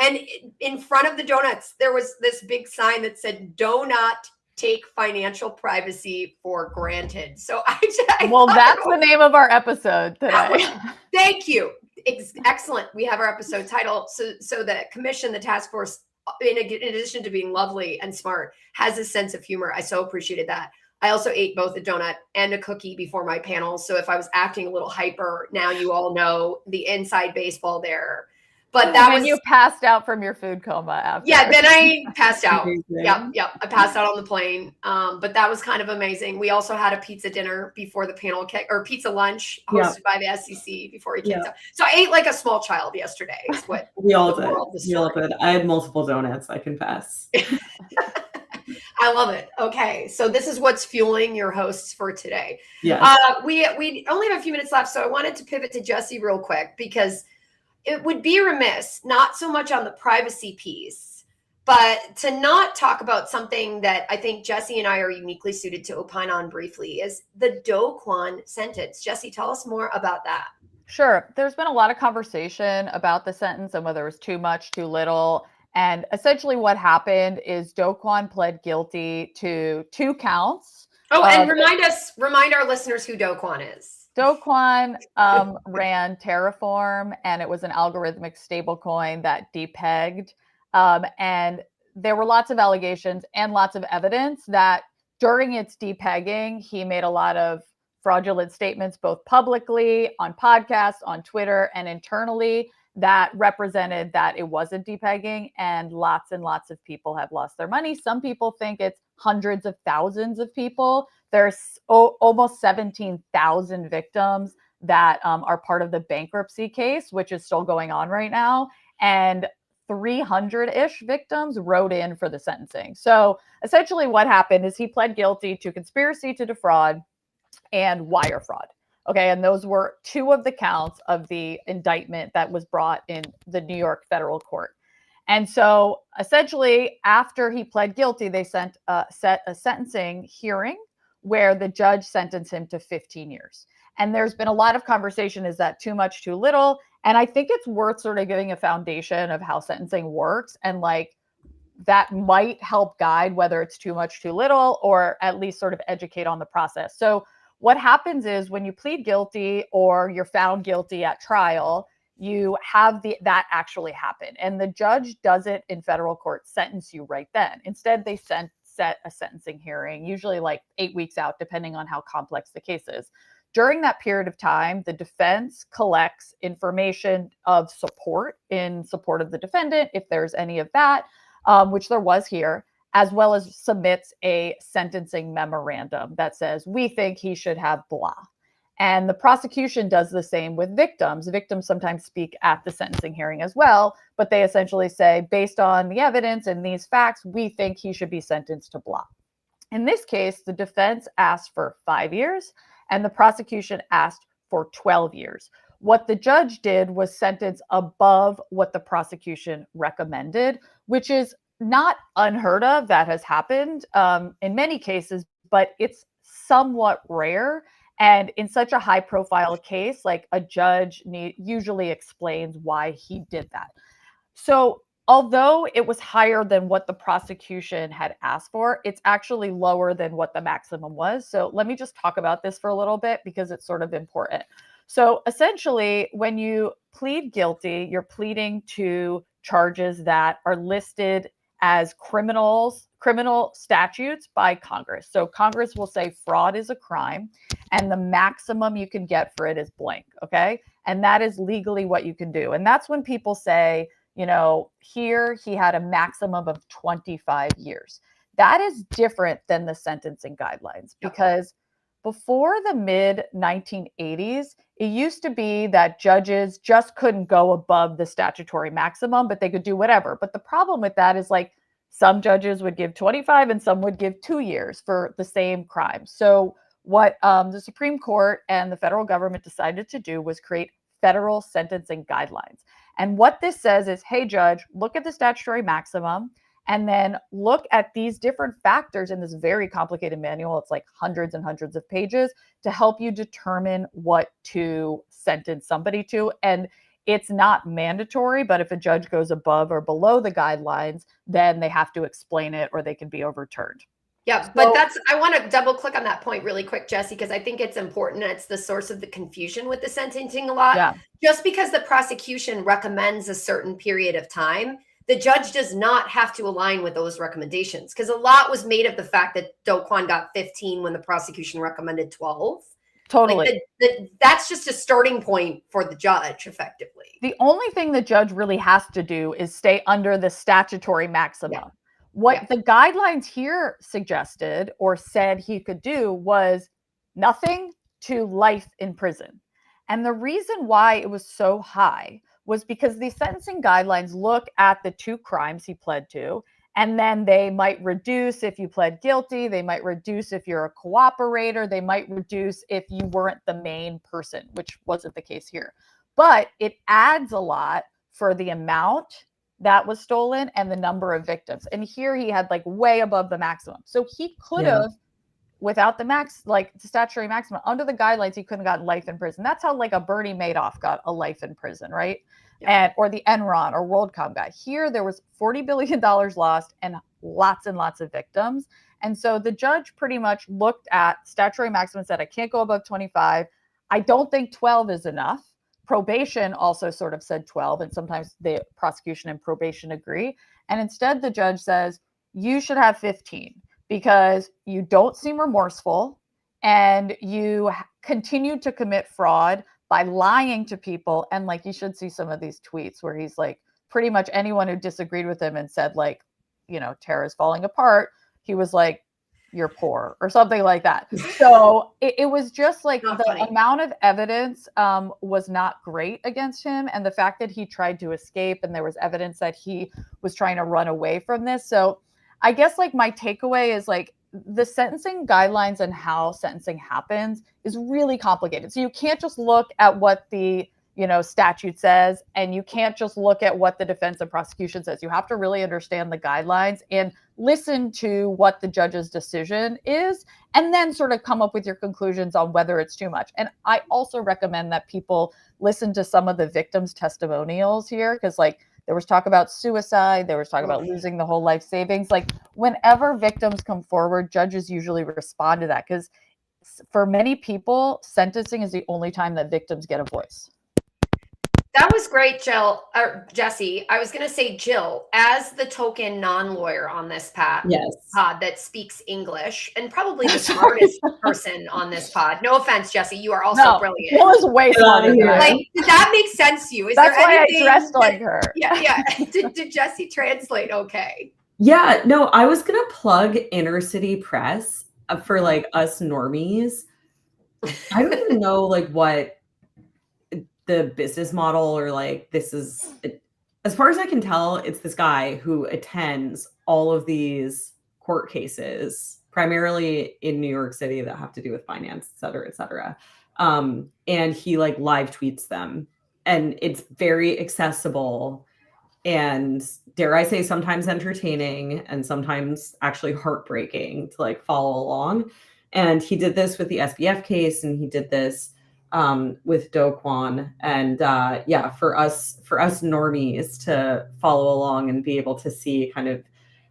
And in front of the donuts, there was this big sign that said, "Do not take financial privacy for granted." So well, that's the name of our episode today. Thank you. Excellent. We have our episode title. So the commission, the task force, in addition to being lovely and smart, has a sense of humor. I so appreciated that. I also ate both a donut and a cookie before my panel. So if I was acting a little hyper, now you all know the inside baseball there. But that was, you passed out from your food coma after. Yeah, then I passed out. Yep. I passed out on the plane. But that was kind of amazing. We also had a pizza dinner before the panel or pizza lunch hosted by the SEC before he kicked out. So I ate like a small child yesterday. Is what we all did. We all did. I had multiple donuts, I confess. I love it. Okay, so this is what's fueling your hosts for today. Yeah. We only have a few minutes left, so I wanted to pivot to Jessi real quick, because it would be remiss, not so much on the privacy piece, but to not talk about something that I think Jessi and I are uniquely suited to opine on briefly, is the Do Kwon sentence. Jessi, tell us more about that. Sure. There's been a lot of conversation about the sentence and whether it was too much, too little. And essentially what happened is Do Kwon pled guilty to 2 counts. Oh, and remind our listeners who Do Kwon is. Do Kwon ran Terraform, and it was an algorithmic stablecoin that depegged. And there were lots of allegations and lots of evidence that during its depegging, he made a lot of fraudulent statements, both publicly, on podcasts, on Twitter, and internally, that represented that it wasn't depegging, and lots of people have lost their money. Some people think it's hundreds of thousands of people. There's almost 17,000 victims that are part of the bankruptcy case, which is still going on right now. And 300-ish victims wrote in for the sentencing. So essentially what happened is he pled guilty to conspiracy to defraud and wire fraud. Okay, and those were 2 of the counts of the indictment that was brought in the New York federal court. And so essentially after he pled guilty, they set a sentencing hearing where the judge sentenced him to 15 years. And there's been a lot of conversation, is that too much, too little? And I think it's worth sort of giving a foundation of how sentencing works, and like that might help guide whether it's too much, too little, or at least sort of educate on the process. So what happens is when you plead guilty or you're found guilty at trial, you have that actually happen. And the judge doesn't in federal court sentence you right then. Instead, they set a sentencing hearing, usually like 8 weeks out, depending on how complex the case is. During that period of time, the defense collects information of support in support of the defendant, if there's any of that, which there was here, as well as submits a sentencing memorandum that says, we think he should have blah. And the prosecution does the same with victims. Victims sometimes speak at the sentencing hearing as well, but they essentially say, based on the evidence and these facts, we think he should be sentenced to blah. In this case, the defense asked for 5 years and the prosecution asked for 12 years. What the judge did was sentence above what the prosecution recommended, which is not unheard of. That has happened in many cases, but it's somewhat rare. And in such a high profile case, like a judge usually explains why he did that. So although it was higher than what the prosecution had asked for, it's actually lower than what the maximum was. So let me just talk about this for a little bit because it's sort of important. So essentially, when you plead guilty, you're pleading to charges that are listed as criminal statutes by Congress. So Congress will say fraud is a crime and the maximum you can get for it is blank, okay? And that is legally what you can do. And that's when people say, you know, here he had a maximum of 25 years. That is different than the sentencing guidelines because before the mid 1980s, it used to be that judges just couldn't go above the statutory maximum, but they could do whatever. But the problem with that is like some judges would give 25 and some would give 2 years for the same crime. So what the Supreme Court and the federal government decided to do was create federal sentencing guidelines. And what this says is, hey, judge, look at the statutory maximum and then look at these different factors in this very complicated manual. It's like hundreds and hundreds of pages to help you determine what to sentence somebody to. And it's not mandatory, but if a judge goes above or below the guidelines, then they have to explain it or they can be overturned. Yeah, but I want to double click on that point really quick, Jessi, because I think it's important. It's the source of the confusion with the sentencing a lot. Yeah. Just because the prosecution recommends a certain period of time, the judge does not have to align with those recommendations, because a lot was made of the fact that Do Kwon got 15 when the prosecution recommended 12. Totally. Like that's just a starting point for the judge, effectively. The only thing the judge really has to do is stay under the statutory maximum. Yeah. What the guidelines here suggested or said he could do was nothing to life in prison. And the reason why it was so high was because the sentencing guidelines look at the 2 crimes he pled to, and then they might reduce if you pled guilty, they might reduce if you're a cooperator, they might reduce if you weren't the main person, which wasn't the case here. But it adds a lot for the amount that was stolen and the number of victims. And here he had like way above the maximum. So he could have, without the the statutory maximum, under the guidelines, he couldn't have gotten life in prison. That's how like a Bernie Madoff got a life in prison, right? Yeah. Or the Enron or WorldCom guy. Here, there was $40 billion lost and lots of victims. And so the judge pretty much looked at statutory maximum and said, I can't go above 25. I don't think 12 is enough. Probation also sort of said 12, and sometimes the prosecution and probation agree. And instead, the judge says, you should have 15 because you don't seem remorseful and you continue to commit fraud by lying to people. And like, you should see some of these tweets where he's like, pretty much anyone who disagreed with him and said like, you know, Terra's falling apart, he was like, you're poor or something like that. So it was just like the amount of evidence was not great against him. And the fact that he tried to escape and there was evidence that he was trying to run away from this. So I guess like my takeaway is like the sentencing guidelines and how sentencing happens is really complicated. So you can't just look at what the statute says, and you can't just look at what the defense and prosecution says. You have to really understand the guidelines and listen to what the judge's decision is, and then sort of come up with your conclusions on whether it's too much. And I also recommend that people listen to some of the victims' testimonials here, because like there was talk about suicide, there was talk about losing the whole life savings. Like whenever victims come forward, judges usually respond to that, because for many people, sentencing is the only time that victims get a voice. That was great, Jill, or Jessi. I was going to say, Jill, as the token non-lawyer on this pod that speaks English, and probably the smartest person on this pod. No offense, Jessi, you are also brilliant. Jill is way smarter than like, did that make sense to you? That's why I dressed like her. Yeah. Did Jessi translate okay? Yeah, no, I was going to plug Inner City Press for like us normies. I don't even know like what the business model or like this is, as far as I can tell, it's this guy who attends all of these court cases, primarily in New York City, that have to do with finance, et cetera, et cetera. And he like live tweets them, and it's very accessible and, dare I say, sometimes entertaining and sometimes actually heartbreaking to like follow along. And he did this with the SBF case, and he did this with Do Kwon. And yeah, for us normies to follow along and be able to see kind of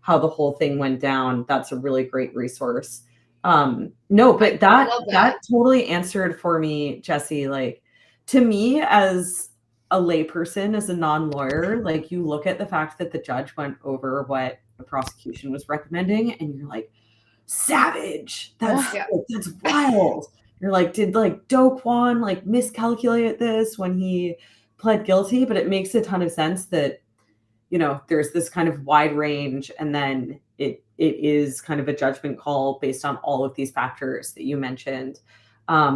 how the whole thing went down, that's a really great resource. No, but that totally answered for me, Jessi. Like, to me, as a layperson, as a non-lawyer, like, you look at the fact that the judge went over what the prosecution was recommending, and you're like, savage. That's wild. You're like, did like Do Kwon like miscalculate this when he pled guilty? But it makes a ton of sense that, you know, there's this kind of wide range, and then it is kind of a judgment call based on all of these factors that you mentioned. I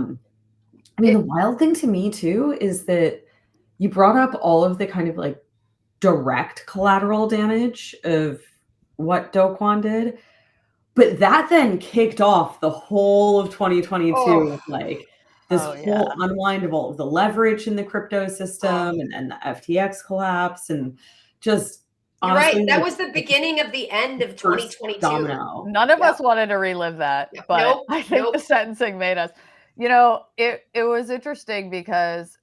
mean, the wild thing to me too is that you brought up all of the kind of like direct collateral damage of what Do Kwon did, but that then kicked off the whole of 2022, like this whole unwind of all of the leverage in the crypto system, and the FTX collapse, and just honestly, right. That was the beginning of the end of 2022. Domino. None of us wanted to relive that, but I think the sentencing made us. You know, it was interesting because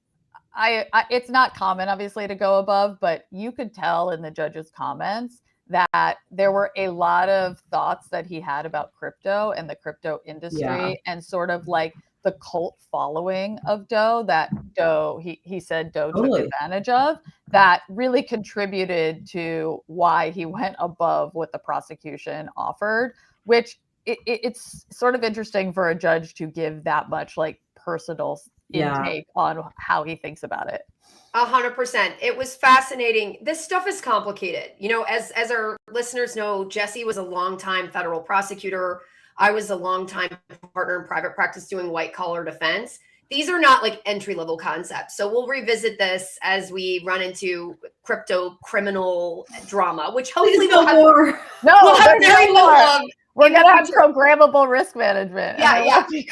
it's not common, obviously, to go above, but you could tell in the judge's comments that there were a lot of thoughts that he had about crypto and the crypto industry, and sort of like the cult following of Do, that he said Do took advantage of, that really contributed to why he went above what the prosecution offered, which it's sort of interesting for a judge to give that much like personal intake on how he thinks about it. 100%. It was fascinating. This stuff is complicated. You know, as our listeners know, Jessi was a longtime federal prosecutor. I was a longtime partner in private practice doing white collar defense. These are not like entry level concepts. So we'll revisit this as we run into crypto criminal drama, which hopefully we'll have more. We'll have very little. We're going to have programmable risk management. Yeah. Exactly.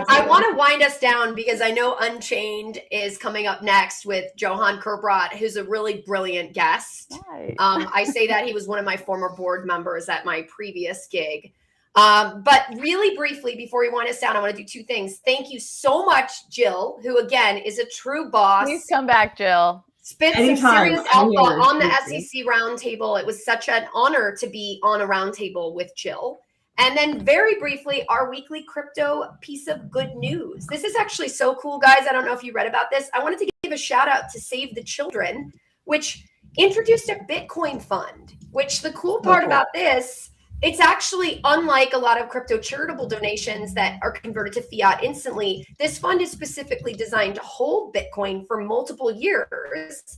I want to wind us down because I know Unchained is coming up next with Johann Kerbrat, who's a really brilliant guest. Nice. I say that he was one of my former board members at my previous gig. But really briefly, before we wind us down, I want to do two things. Thank you so much, Jill, who again is a true boss. Please come back, Jill. Spit some serious alpha on the SEC roundtable. It was such an honor to be on a roundtable with Jill. And then very briefly, our weekly crypto piece of good news. This is actually so cool, guys. I don't know if you read about this. I wanted to give a shout out to Save the Children, which introduced a Bitcoin fund, which the cool part about this, it's actually unlike a lot of crypto charitable donations that are converted to fiat instantly. This fund is specifically designed to hold Bitcoin for multiple years.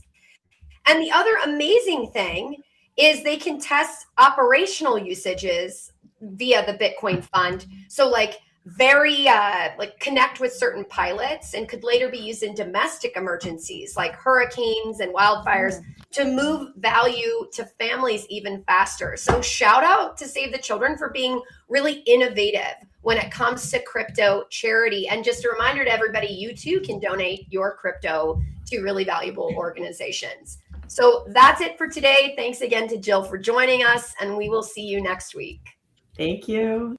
And the other amazing thing is they can test operational usages via the Bitcoin fund. So like very like connect with certain pilots, and could later be used in domestic emergencies like hurricanes and wildfires to move value to families even faster. So shout out to Save the Children for being really innovative when it comes to crypto charity. And just a reminder to everybody, you too can donate your crypto to really valuable organizations. So that's it for today. Thanks again to Jill for joining us, and we will see you next week. Thank you.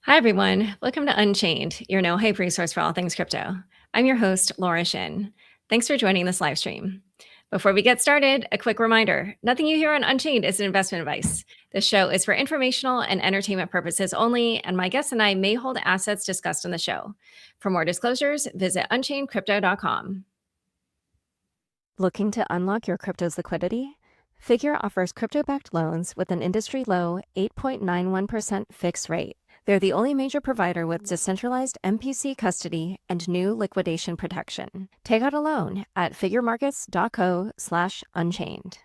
Hi, everyone. Welcome to Unchained, your no-hype resource for all things crypto. I'm your host, Laura Shin. Thanks for joining this live stream. Before we get started, a quick reminder. Nothing you hear on Unchained is an investment advice. This show is for informational and entertainment purposes only, and my guests and I may hold assets discussed in the show. For more disclosures, visit unchainedcrypto.com. Looking to unlock your crypto's liquidity? Figure offers crypto-backed loans with an industry-low 8.91% fixed rate. They're the only major provider with decentralized MPC custody and new liquidation protection. Take out a loan at figuremarkets.co/unchained.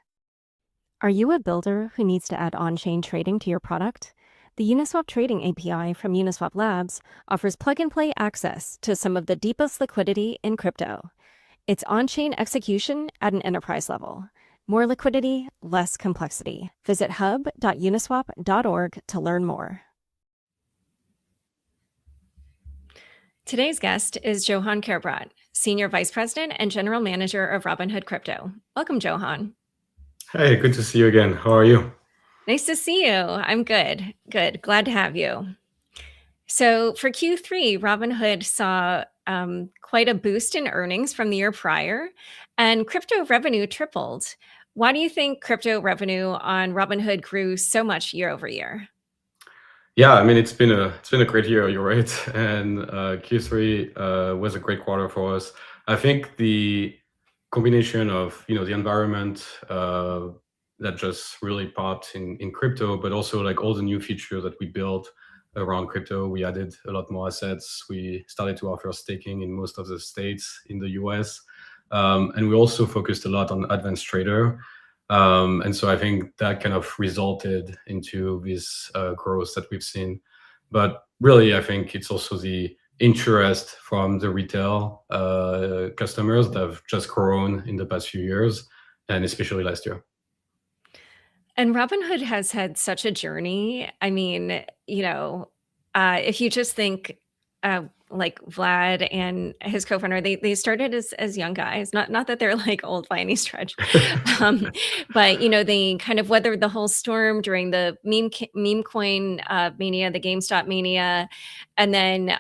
Are you a builder who needs to add on-chain trading to your product? The Uniswap Trading API from Uniswap Labs offers plug-and-play access to some of the deepest liquidity in crypto. It's on-chain execution at an enterprise level. More liquidity, less complexity. Visit hub.uniswap.org to learn more. Today's guest is Johann Kerbrat, Senior Vice President and General Manager of Robinhood Crypto. Welcome, Johann. Hey, good to see you again. How are you? Nice to see you. I'm good. Good. Glad to have you. So for Q3, Robinhood saw quite a boost in earnings from the year prior, and crypto revenue tripled. Why do you think crypto revenue on Robinhood grew so much year over year? Yeah, I mean it's been a great year. You're right, and Q3 was a great quarter for us. I think the combination of the environment that just really popped in crypto, but also like all the new features that we built around crypto. We added a lot more assets. We started to offer staking in most of the states in the US, and we also focused a lot on advanced trader. And so I think that kind of resulted into this growth that we've seen. But really, I think it's also the interest from the retail customers that have just grown in the past few years, and especially last year. And Robinhood has had such a journey. I mean, if you just think like Vlad and his co-founder, they started as young guys, not that they're like old by any stretch, but they kind of weathered the whole storm during the meme coin mania, the GameStop mania, and then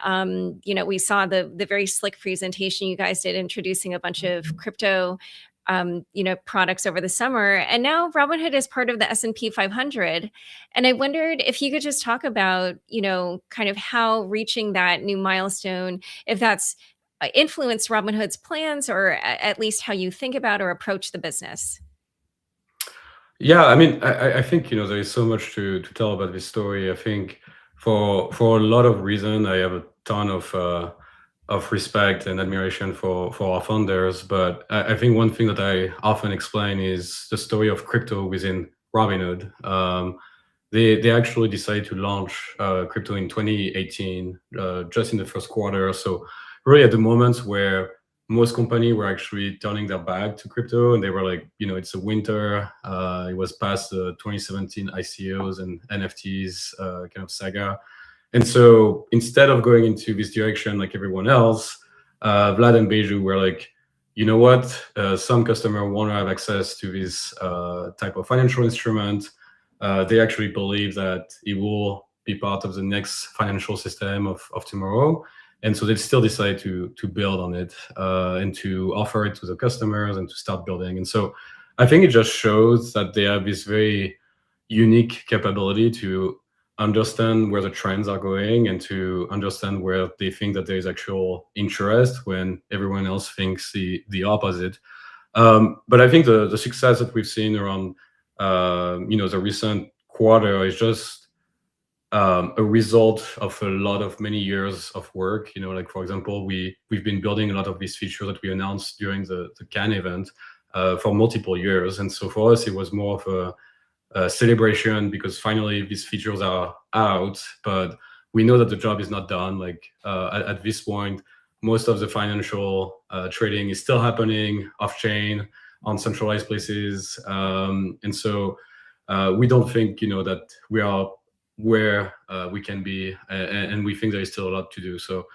we saw the very slick presentation you guys did introducing a bunch of crypto products over the summer, and now Robinhood is part of the S&P 500. And I wondered if you could just talk about, kind of how reaching that new milestone, if that's influenced Robinhood's plans, or at least how you think about or approach the business. Yeah, I mean, I think there is so much to tell about this story. I think for a lot of reasons, I have a ton of respect and admiration for our founders. But I think one thing that I often explain is the story of crypto within Robinhood. They actually decided to launch crypto in 2018, just in the first quarter. So really at the moment where most companies were actually turning their back to crypto, and they were like, it's a winter. It was past the 2017 ICOs and NFTs kind of saga. And so instead of going into this direction like everyone else, Vlad and Beju were like, you know what? Some customer want to have access to this type of financial instrument. They actually believe that it will be part of the next financial system of tomorrow. And so they still decide to build on it and to offer it to the customers and to start building. And so I think it just shows that they have this very unique capability to understand where the trends are going and to understand where they think that there is actual interest when everyone else thinks the opposite. But I think the success that we've seen around the recent quarter is just a result of a lot of many years of work. Like for example, we've been building a lot of these features that we announced during the Cannes event for multiple years. And so for us, it was more of a celebration because finally these features are out, but we know that the job is not done. Like at this point, most of the financial trading is still happening off-chain on centralized places. And so we don't think, that we are where we can be, and we think there is still a lot to do. So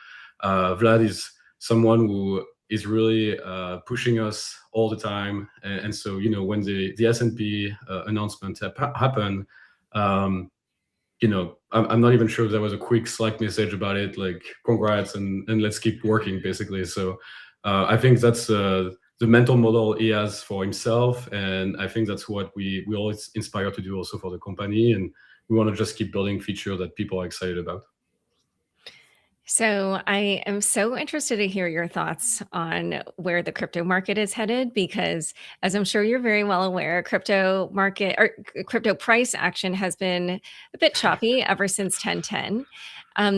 Vlad is someone who is really pushing us all the time. And so, when the S&P announcement happened, I'm not even sure if there was a quick Slack message about it, like congrats and let's keep working, basically. So I think that's the mental model he has for himself, and I think that's what we always inspire to do also for the company, and we want to just keep building features that people are excited about. So I am so interested to hear your thoughts on where the crypto market is headed, because as I'm sure you're very well aware, crypto market or crypto price action has been a bit choppy ever since 1010.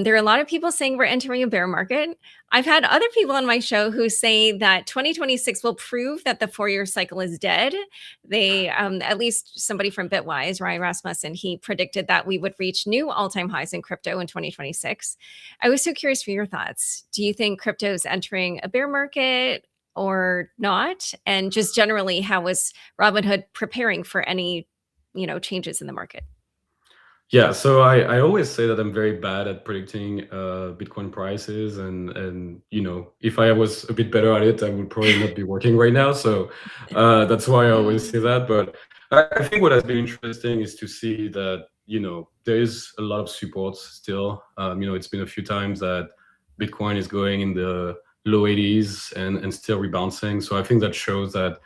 There are a lot of people saying we're entering a bear market. I've had other people on my show who say that 2026 will prove that the 4-year cycle is dead. They, at least somebody from Bitwise, Ryan Rasmussen, he predicted that we would reach new all-time highs in crypto in 2026. I was so curious for your thoughts. Do you think crypto is entering a bear market or not? And just generally, how is Robinhood preparing for any, changes in the market? Yeah, so I always say that I'm very bad at predicting Bitcoin prices, and if I was a bit better at it, I would probably not be working right now. So that's why I always say that. But I think what has been interesting is to see that there is a lot of support still. It's been a few times that Bitcoin is going in the low 80s and still rebounding. So I think that shows that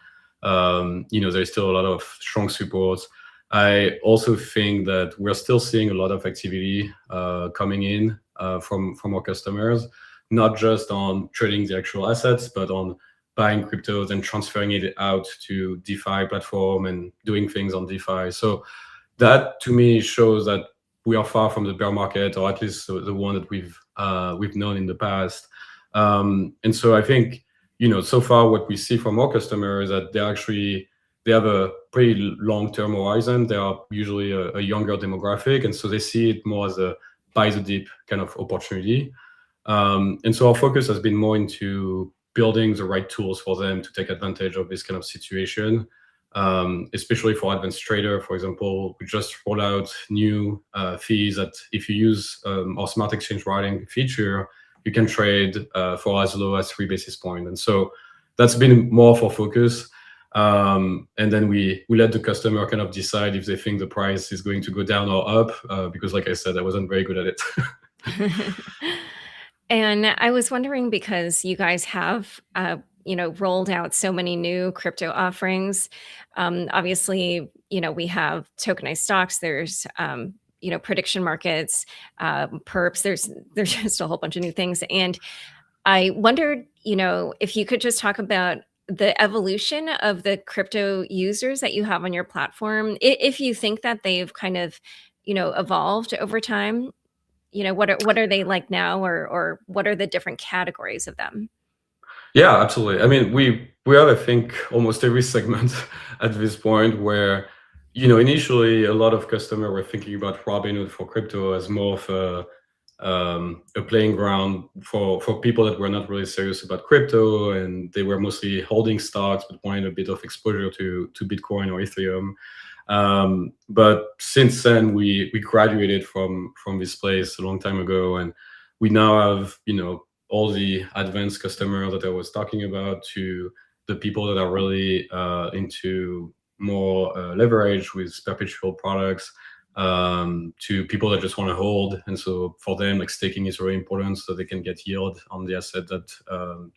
there's still a lot of strong support. I also think that we're still seeing a lot of activity coming in from our customers, not just on trading the actual assets, but on buying cryptos and transferring it out to DeFi platform and doing things on DeFi. So that to me shows that we are far from the bear market, or at least the one that we've known in the past. And so I think so far what we see from our customers is that they have a pretty long-term horizon. They are usually a younger demographic, and so they see it more as a buy the dip kind of opportunity. And so our focus has been more into building the right tools for them to take advantage of this kind of situation, especially for advanced trader. For example, we just rolled out new fees that if you use our smart exchange routing feature, you can trade for as low as 3 basis points. And so that's been more of our focus. And then we let the customer kind of decide if they think the price is going to go down or up, because like I said, I wasn't very good at it. And I was wondering, because you guys have, rolled out so many new crypto offerings. Obviously, we have tokenized stocks. There's prediction markets, perps. There's just a whole bunch of new things. And I wondered, if you could just talk about the evolution of the crypto users that you have on your platform, if you think that they've kind of, evolved over time. What are they like now, or what are the different categories of them? Yeah, absolutely. I mean, we have, I think, almost every segment at this point where, initially a lot of customers were thinking about Robinhood for crypto as more of a playing ground for people that were not really serious about crypto, and they were mostly holding stocks but wanted a bit of exposure to Bitcoin or Ethereum. But since then, we graduated from this place a long time ago, and we now have all the advanced customers that I was talking about, to the people that are really into more leverage with perpetual products, to people that just want to hold. And so for them, like, staking is really important so they can get yield on the asset that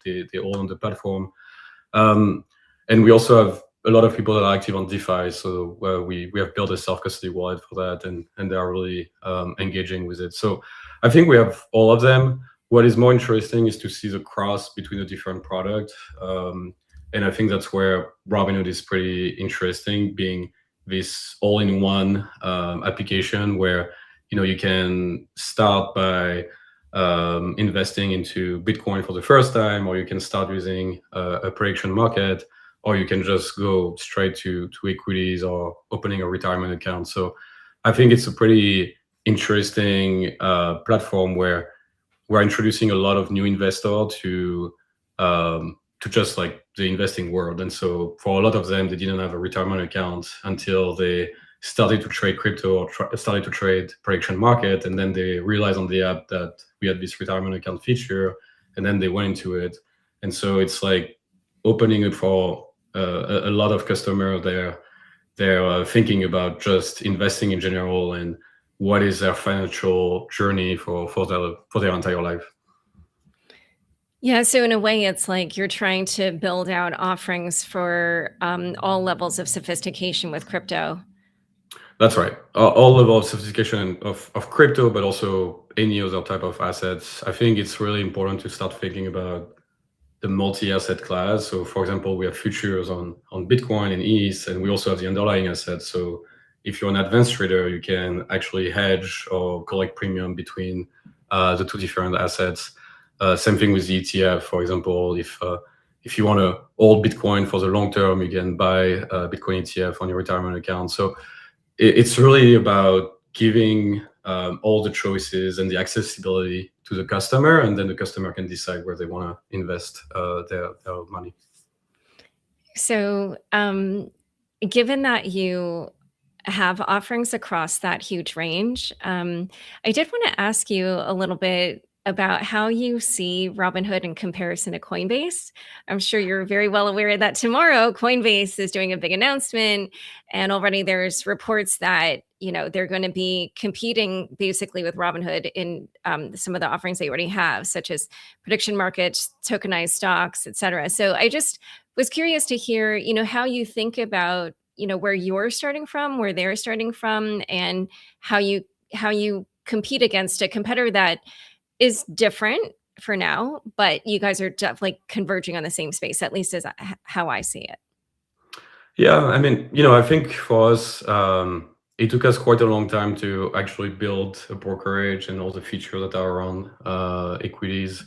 they hold on the platform. And we also have a lot of people that are active on DeFi. So we have built a self-custody wallet for that, and they are really engaging with it. So I think we have all of them. What is more interesting is to see the cross between the different products. And I think that's where Robinhood is pretty interesting, being this all-in-one application where you can start by investing into Bitcoin for the first time, or you can start using a prediction market, or you can just go straight to equities or opening a retirement account. So I think it's a pretty interesting platform where we're introducing a lot of new investors to just like the investing world. And so for a lot of them, they didn't have a retirement account until they started to trade crypto or started to trade prediction market. And then they realized on the app that we had this retirement account feature, and then they went into it. And so it's like opening up for a lot of customers. They're thinking about just investing in general and what is their financial journey for their entire life. Yeah, so in a way, it's like you're trying to build out offerings for all levels of sophistication with crypto. That's right. All level of sophistication of crypto, but also any other type of assets. I think it's really important to start thinking about the multi-asset class. So for example, we have futures on Bitcoin and ETH, and we also have the underlying assets. So if you're an advanced trader, you can actually hedge or collect premium between the two different assets. Same thing with the ETF. For example, if you want to hold Bitcoin for the long term, you can buy a Bitcoin ETF on your retirement account. So it's really about giving all the choices and the accessibility to the customer, and then the customer can decide where they want to invest their money. So given that you have offerings across that huge range, I did want to ask you a little bit about how you see Robinhood in comparison to Coinbase. I'm sure you're very well aware that tomorrow Coinbase is doing a big announcement, and already there's reports that they're going to be competing basically with Robinhood in some of the offerings they already have, such as prediction markets, tokenized stocks, etc. So I just was curious to hear, how you think about where you're starting from, where they're starting from, and how you compete against a competitor that is different for now, but you guys are definitely converging on the same space, at least as how I see it. Yeah, I mean, I think for us, it took us quite a long time to actually build a brokerage and all the features that are around equities,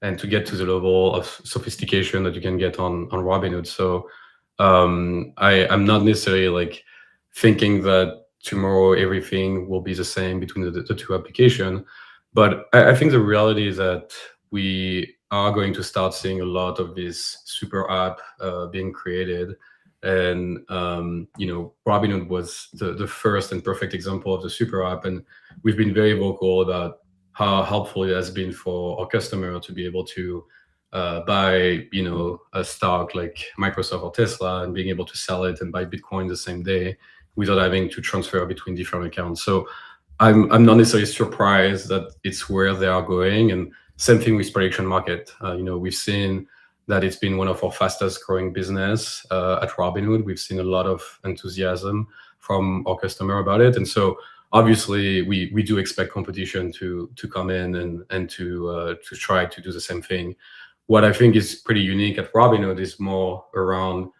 and to get to the level of sophistication that you can get on Robinhood. So I'm not necessarily like thinking that tomorrow everything will be the same between the two applications. But I think the reality is that we are going to start seeing a lot of this super app being created. And, Robinhood was the first and perfect example of the super app. And we've been very vocal about how helpful it has been for our customer to be able to buy, a stock like Microsoft or Tesla, and being able to sell it and buy Bitcoin the same day without having to transfer between different accounts. So I'm not necessarily surprised that it's where they are going. And same thing with prediction market. We've seen that it's been one of our fastest growing business at Robinhood. We've seen a lot of enthusiasm from our customer about it. And so obviously we do expect competition to come in and to try to do the same thing. What I think is pretty unique at Robinhood is more around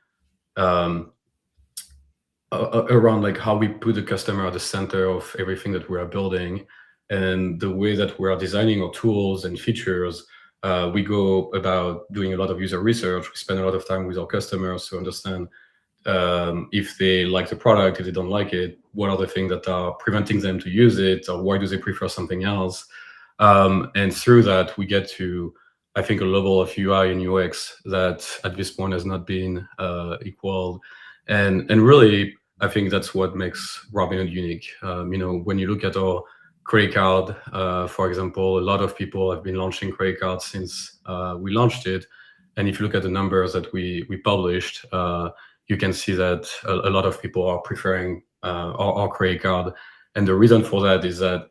like how we put the customer at the center of everything that we are building, and the way that we are designing our tools and features. We go about doing a lot of user research. We spend a lot of time with our customers to understand if they like the product, if they don't like it, what are the things that are preventing them to use it, or why do they prefer something else? And through that, we get to, I think, a level of UI and UX that at this point has not been equaled. And really, I think that's what makes Robinhood unique. When you look at our credit card, for example, a lot of people have been launching credit cards since we launched it. And if you look at the numbers that we published, you can see that a lot of people are preferring our credit card. And the reason for that is that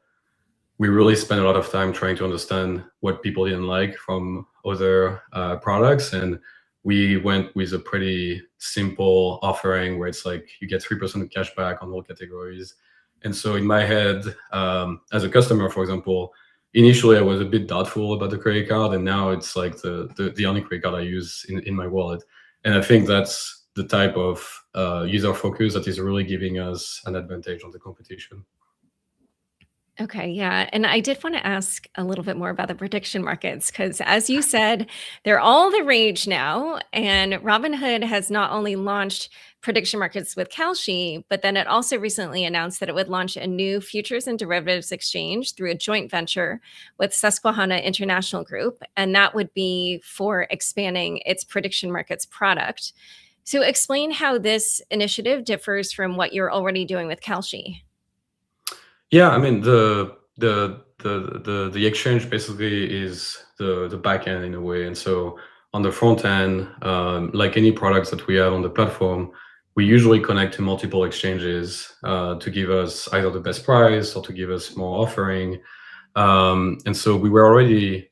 we really spent a lot of time trying to understand what people didn't like from other products. And we went with a pretty simple offering where it's like you get 3% cash back on all categories. And so in my head, as a customer, for example, initially I was a bit doubtful about the credit card, and now it's like the only credit card I use in my wallet. And I think that's the type of user focus that is really giving us an advantage on the competition. Okay, yeah. And I did want to ask a little bit more about the prediction markets, because as you said, they're all the rage now. And Robinhood has not only launched prediction markets with Kalshi, but then it also recently announced that it would launch a new futures and derivatives exchange through a joint venture with Susquehanna International Group. And that would be for expanding its prediction markets product. So explain how this initiative differs from what you're already doing with Kalshi. Yeah, I mean the exchange basically is the back end in a way, and so on the front end, like any products that we have on the platform, we usually connect to multiple exchanges to give us either the best price or to give us more offering, and so we were already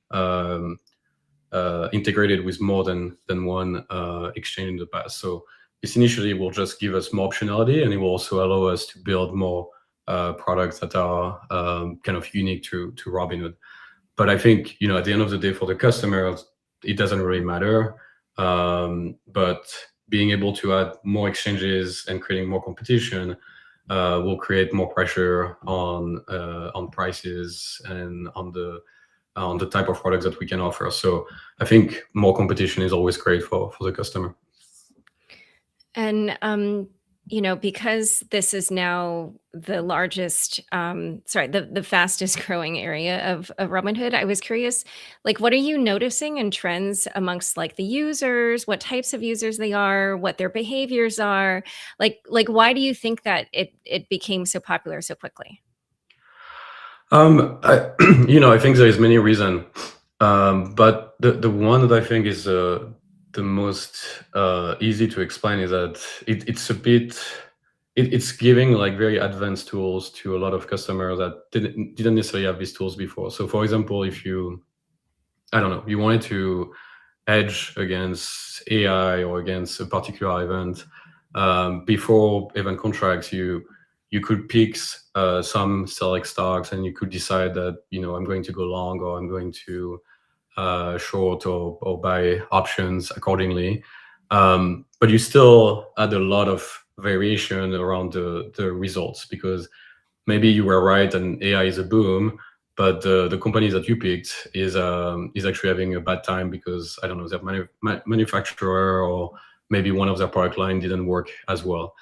integrated with more than one exchange in the past. So this initially will just give us more optionality, and it will also allow us to build more products that are kind of unique to Robinhood. But I think, at the end of the day, for the customer, it doesn't really matter. But being able to add more exchanges and creating more competition will create more pressure on prices and on the type of products that we can offer. So I think more competition is always great for the customer. And because this is now the largest, the fastest growing area of Robinhood, I was curious, what are you noticing in trends amongst the users, what types of users they are, what their behaviors are? Why do you think that it became so popular so quickly? I think there's many reasons, but the one that I think is the most easy to explain is that it's giving very advanced tools to a lot of customers that didn't necessarily have these tools before. So for example, if you wanted to hedge against AI or against a particular event, before event contracts, you could pick some select stocks, and you could decide that I'm going to go long, or I'm going to short or buy options accordingly. But you still had a lot of variation around the results, because maybe you were right and AI is a boom, but the company that you picked is actually having a bad time because, I don't know, their manufacturer or maybe one of their product line didn't work as well.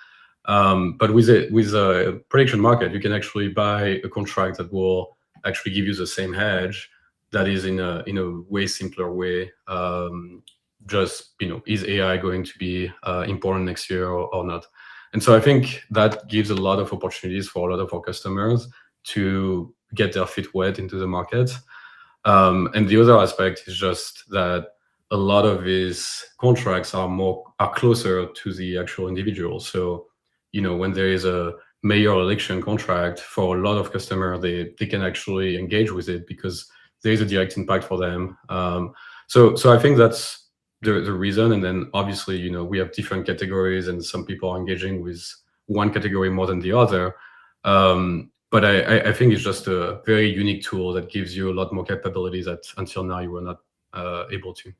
But with a prediction market, you can actually buy a contract that will actually give you the same hedge that is in a way simpler way. Is AI going to be important next year or not? And so I think that gives a lot of opportunities for a lot of our customers to get their feet wet into the market. And the other aspect is just that a lot of these contracts are closer to the actual individual. So, when there is a mayoral election contract, for a lot of customers, they can actually engage with it because there is a direct impact for them. So I think that's the reason. And then obviously, you know, we have different categories, and some people are engaging with one category more than the other. But I think it's just a very unique tool that gives you a lot more capabilities that until now you were not able to.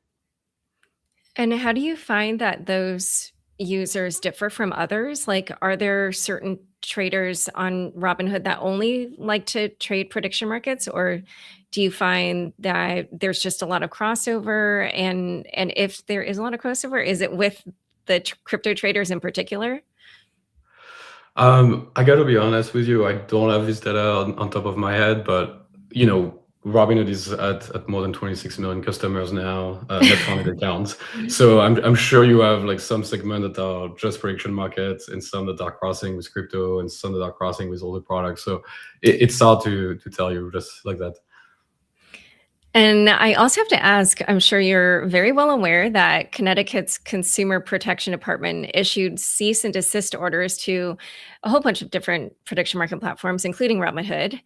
And how do you find that those users differ from others? Like, are there certain traders on Robinhood that only like to trade prediction markets, or do you find that there's just a lot of crossover? And if there is a lot of crossover, is it with the crypto traders in particular? I got to be honest with you, I don't have this data on top of my head, but you know, Robinhood is at more than 26 million customers now, net funded accounts. So I'm sure you have like some segment that are just prediction markets, and some that are crossing with crypto, and some that are crossing with all the products. So it's hard to tell you just like that. And I also have to ask, I'm sure you're very well aware that Connecticut's Consumer Protection Department issued cease and desist orders to a whole bunch of different prediction market platforms, including Robinhood.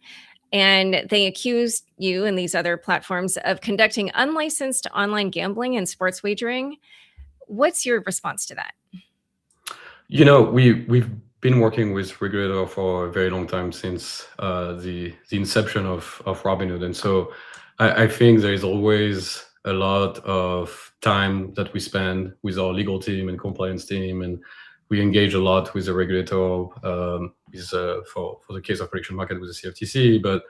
And they accused you and these other platforms of conducting unlicensed online gambling and sports wagering. What's your response to that? You know, we've been working with regulator for a very long time, since the inception of Robinhood, and so I think there is always a lot of time that we spend with our legal team and compliance team, and we engage a lot with the regulator. For the case of prediction market with the CFTC, but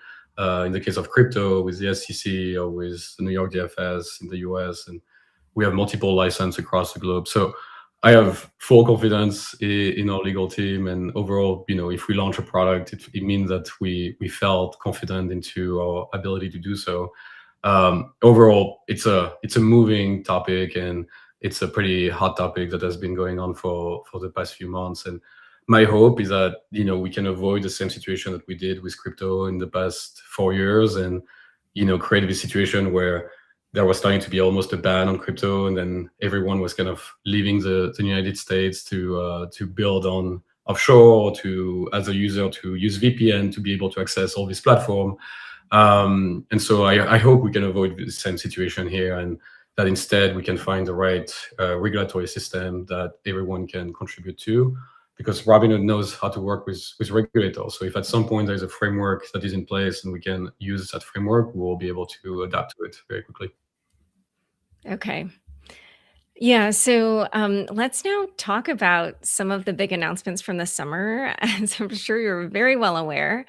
in the case of crypto with the SEC, or with the New York DFS in the US, and we have multiple licenses across the globe. So I have full confidence in our legal team, and overall, you know, if we launch a product, it means that we felt confident into our ability to do so. Overall, it's a moving topic, and it's a pretty hot topic that has been going on for the past few months. And my hope is that, you know, we can avoid the same situation that we did with crypto in the past 4 years, and, you know, create a situation where there was starting to be almost a ban on crypto, and then everyone was kind of leaving the United States to build on offshore, or to, as a user, to use VPN to be able to access all this platform. And so I hope we can avoid the same situation here, and that instead we can find the right regulatory system that everyone can contribute to, because Robinhood knows how to work with regulators. So if at some point there's a framework that is in place and we can use that framework, we'll be able to adapt to it very quickly. Okay. Yeah, so let's now talk about some of the big announcements from the summer. As I'm sure you're very well aware,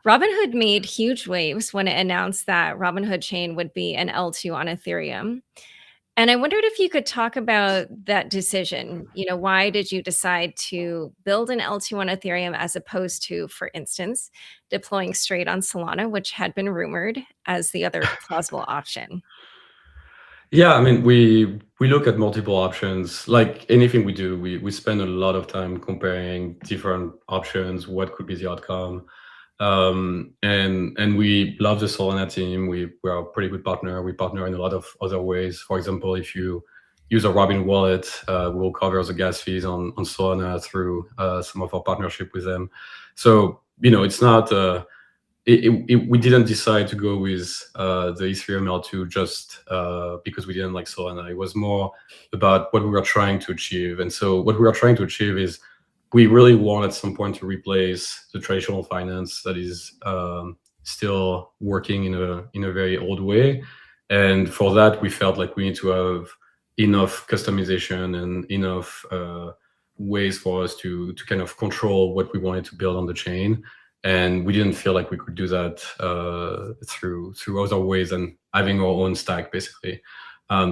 Robinhood made huge waves when it announced that Robinhood Chain would be an L2 on Ethereum. And I wondered if you could talk about that decision. You know, why did you decide to build an L2 on Ethereum as opposed to, for instance, deploying straight on Solana, which had been rumored as the other plausible option? Yeah, I mean, we look at multiple options. Like anything we do, we spend a lot of time comparing different options, what could be the outcome. And we love the Solana team. We are a pretty good partner. We partner in a lot of other ways. For example, if you use a Robin wallet, we'll cover the gas fees on Solana through some of our partnership with them. So, you know, it's not we didn't decide to go with the Ethereum L2 just because we didn't like Solana. It was more about what we were trying to achieve. And so what we were trying to achieve is, we really want at some point to replace the traditional finance that is still working in a very old way. And for that, we felt like we need to have enough customization and enough ways for us to kind of control what we wanted to build on the chain. And we didn't feel like we could do that through other ways than having our own stack, basically.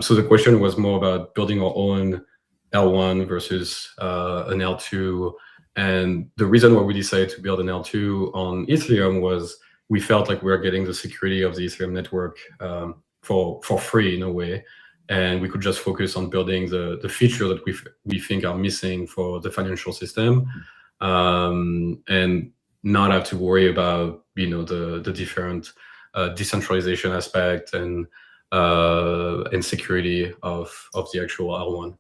So the question was more about building our own L1 versus an L2. And the reason why we decided to build an L2 on Ethereum was we felt like we were getting the security of the Ethereum network for free in a way. And we could just focus on building the feature that we think are missing for the financial system, and not have to worry about, you know, the different decentralization aspect and security of the actual L1.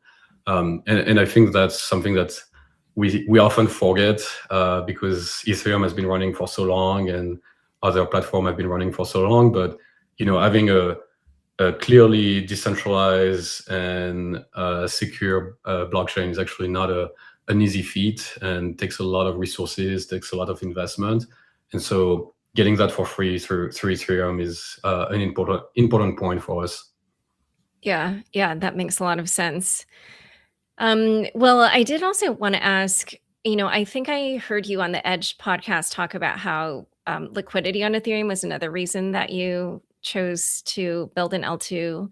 And I think that's something that we often forget because Ethereum has been running for so long and other platforms have been running for so long. But, you know, having a clearly decentralized and secure blockchain is actually not an easy feat and takes a lot of resources, takes a lot of investment. And so getting that for free through Ethereum is an important point for us. Yeah, that makes a lot of sense. Well, I did also want to ask, I think I heard you on the Edge podcast talk about how liquidity on Ethereum was another reason that you chose to build an L2.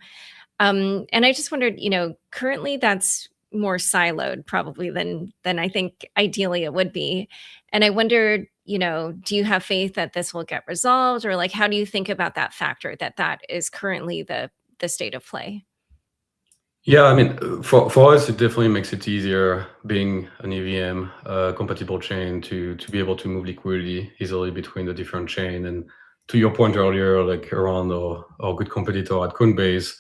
And I just wondered, currently that's more siloed probably than I think ideally it would be. And I wondered, do you have faith that this will get resolved, or like how do you think about that factor that is currently the state of play? Yeah, I mean, for us, it definitely makes it easier being an EVM compatible chain to be able to move liquidity easily between the different chain. And to your point earlier, like around our good competitor at Coinbase,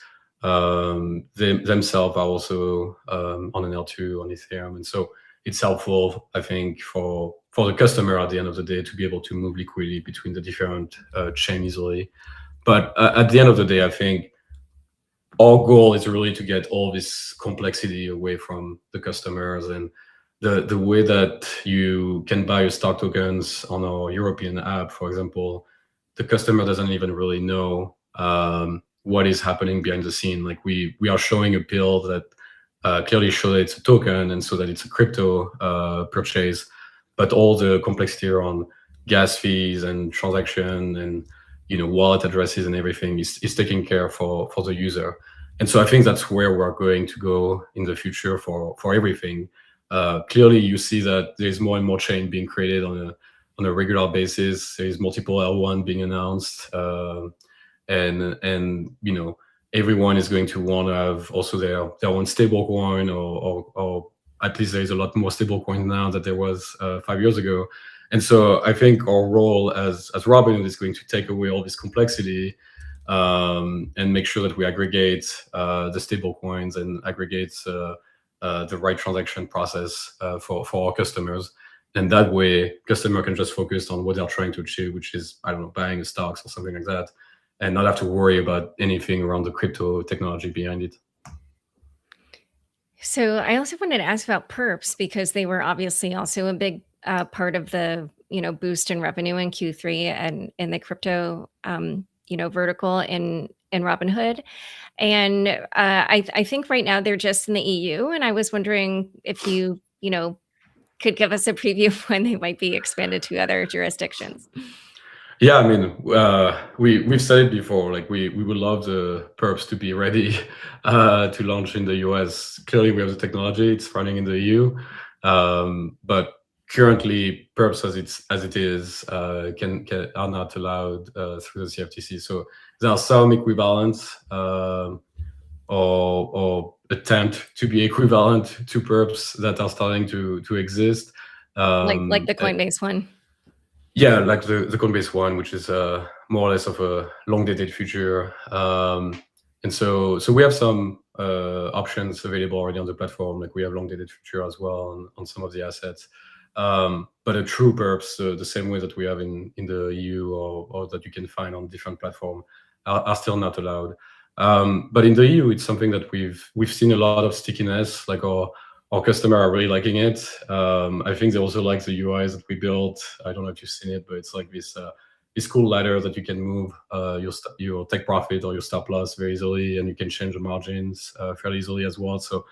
they themselves are also on an L2 on Ethereum, and so it's helpful, I think, for the customer at the end of the day to be able to move liquidity between the different chain easily. But at the end of the day, I think our goal is really to get all this complexity away from the customers, and the way that you can buy your stock tokens on our European app, for example, the customer doesn't even really know what is happening behind the scene. Like we are showing a bill that clearly shows it's a token and so that it's a crypto purchase, but all the complexity around gas fees and transaction and wallet addresses and everything is taken care for the user. And so I think that's where we're going to go in the future for everything. Clearly, you see that there's more and more chain being created on a regular basis. There's multiple L1 being announced, and everyone is going to want to have also their own stable coin, or at least there's a lot more stable coins now than there was 5 years ago. And so I think our role as Robinhood is going to take away all this complexity and make sure that we aggregate the stable coins and aggregate the right transaction process for our customers. And that way, customer can just focus on what they're trying to achieve, which is, I don't know, buying a stocks or something like that, and not have to worry about anything around the crypto technology behind it. So I also wanted to ask about perps, because they were obviously also a big part of the boost in revenue in Q3 and in the crypto vertical in Robinhood. And I think right now they're just in the EU, and I was wondering if you could give us a preview of when they might be expanded to other jurisdictions. Yeah, I mean, we've said it before, like we would love the perps to be ready to launch in the US. Clearly, we have the technology; it's running in the EU, but currently, perps as it is are not allowed through the CFTC. So there are some equivalents or attempt to be equivalent to perps that are starting to exist, like the Coinbase one. Yeah, like the Coinbase one, which is more or less of a long-dated future. And so we have some options available already on the platform. Like we have long-dated future as well on some of the assets. But a true perps, the same way that we have in the EU or that you can find on different platforms, are still not allowed. But in the EU, it's something that we've seen a lot of stickiness. Like our customers are really liking it. I think they also like the UIs that we built. I don't know if you've seen it, but it's like this cool ladder that you can move your take profit or your stop loss very easily, and you can change the margins fairly easily as well. So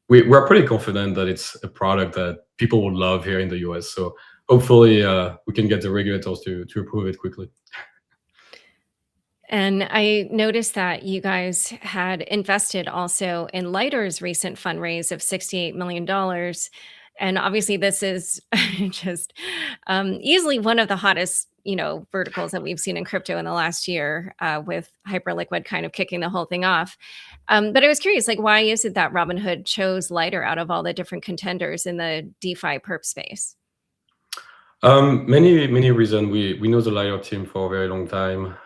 we're pretty confident that it's a product that people will love here in the US. So hopefully we can get the regulators to approve it quickly. And I noticed that you guys had invested also in Lighter's recent fundraise of $68 million. And obviously this is just easily one of the hottest, verticals that we've seen in crypto in the last year, with Hyperliquid kind of kicking the whole thing off. But I was curious, like, why is it that Robinhood chose Lighter out of all the different contenders in the DeFi perp space? Many reasons. We know the Lighter team for a very long time.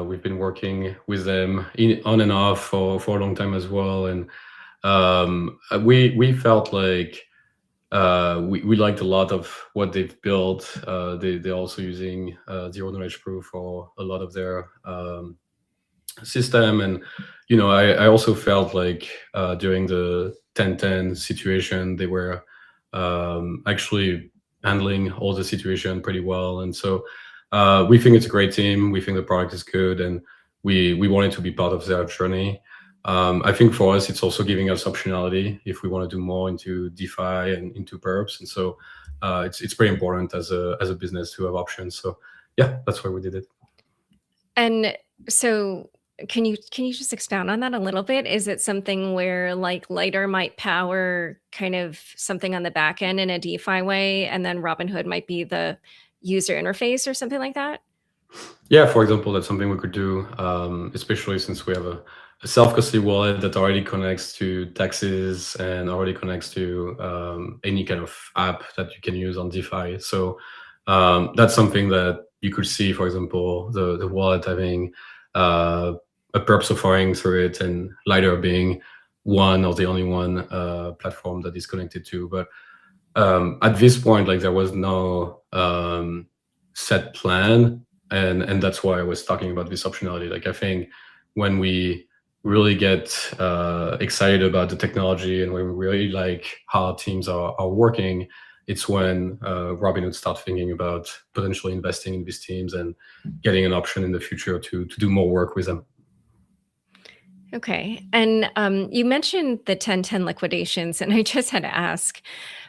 We've been working with them on and off for a long time as well, and we felt like we liked a lot of what they've built. They're also using zero knowledge proof for a lot of their system. And I also felt like during the 10-10 situation, they were actually handling all the situation pretty well. And so we think it's a great team. We think the product is good, and we wanted to be part of their journey. I think for us, it's also giving us optionality if we want to do more into DeFi and into perps. And so it's pretty important as a business to have options. So yeah, that's why we did it. And so can you just expound on that a little bit? Is it something where like Lighter might power kind of something on the back end in a DeFi way, and then Robinhood might be the user interface or something like that? Yeah, for example, that's something we could do, especially since we have a self-custody wallet that already connects to taxes and already connects to any kind of app that you can use on DeFi. So that's something that you could see, for example, the wallet having a perps offering through it, and Lighter being one or the only one platform that is connected to. But at this point, like there was no set plan. And that's why I was talking about this optionality. Like I think when we really get excited about the technology and when we really like how teams are working, it's when Robinhood start thinking about potentially investing in these teams and getting an option in the future to do more work with them. Okay. And you mentioned the 10-10 liquidations, and I just had to ask,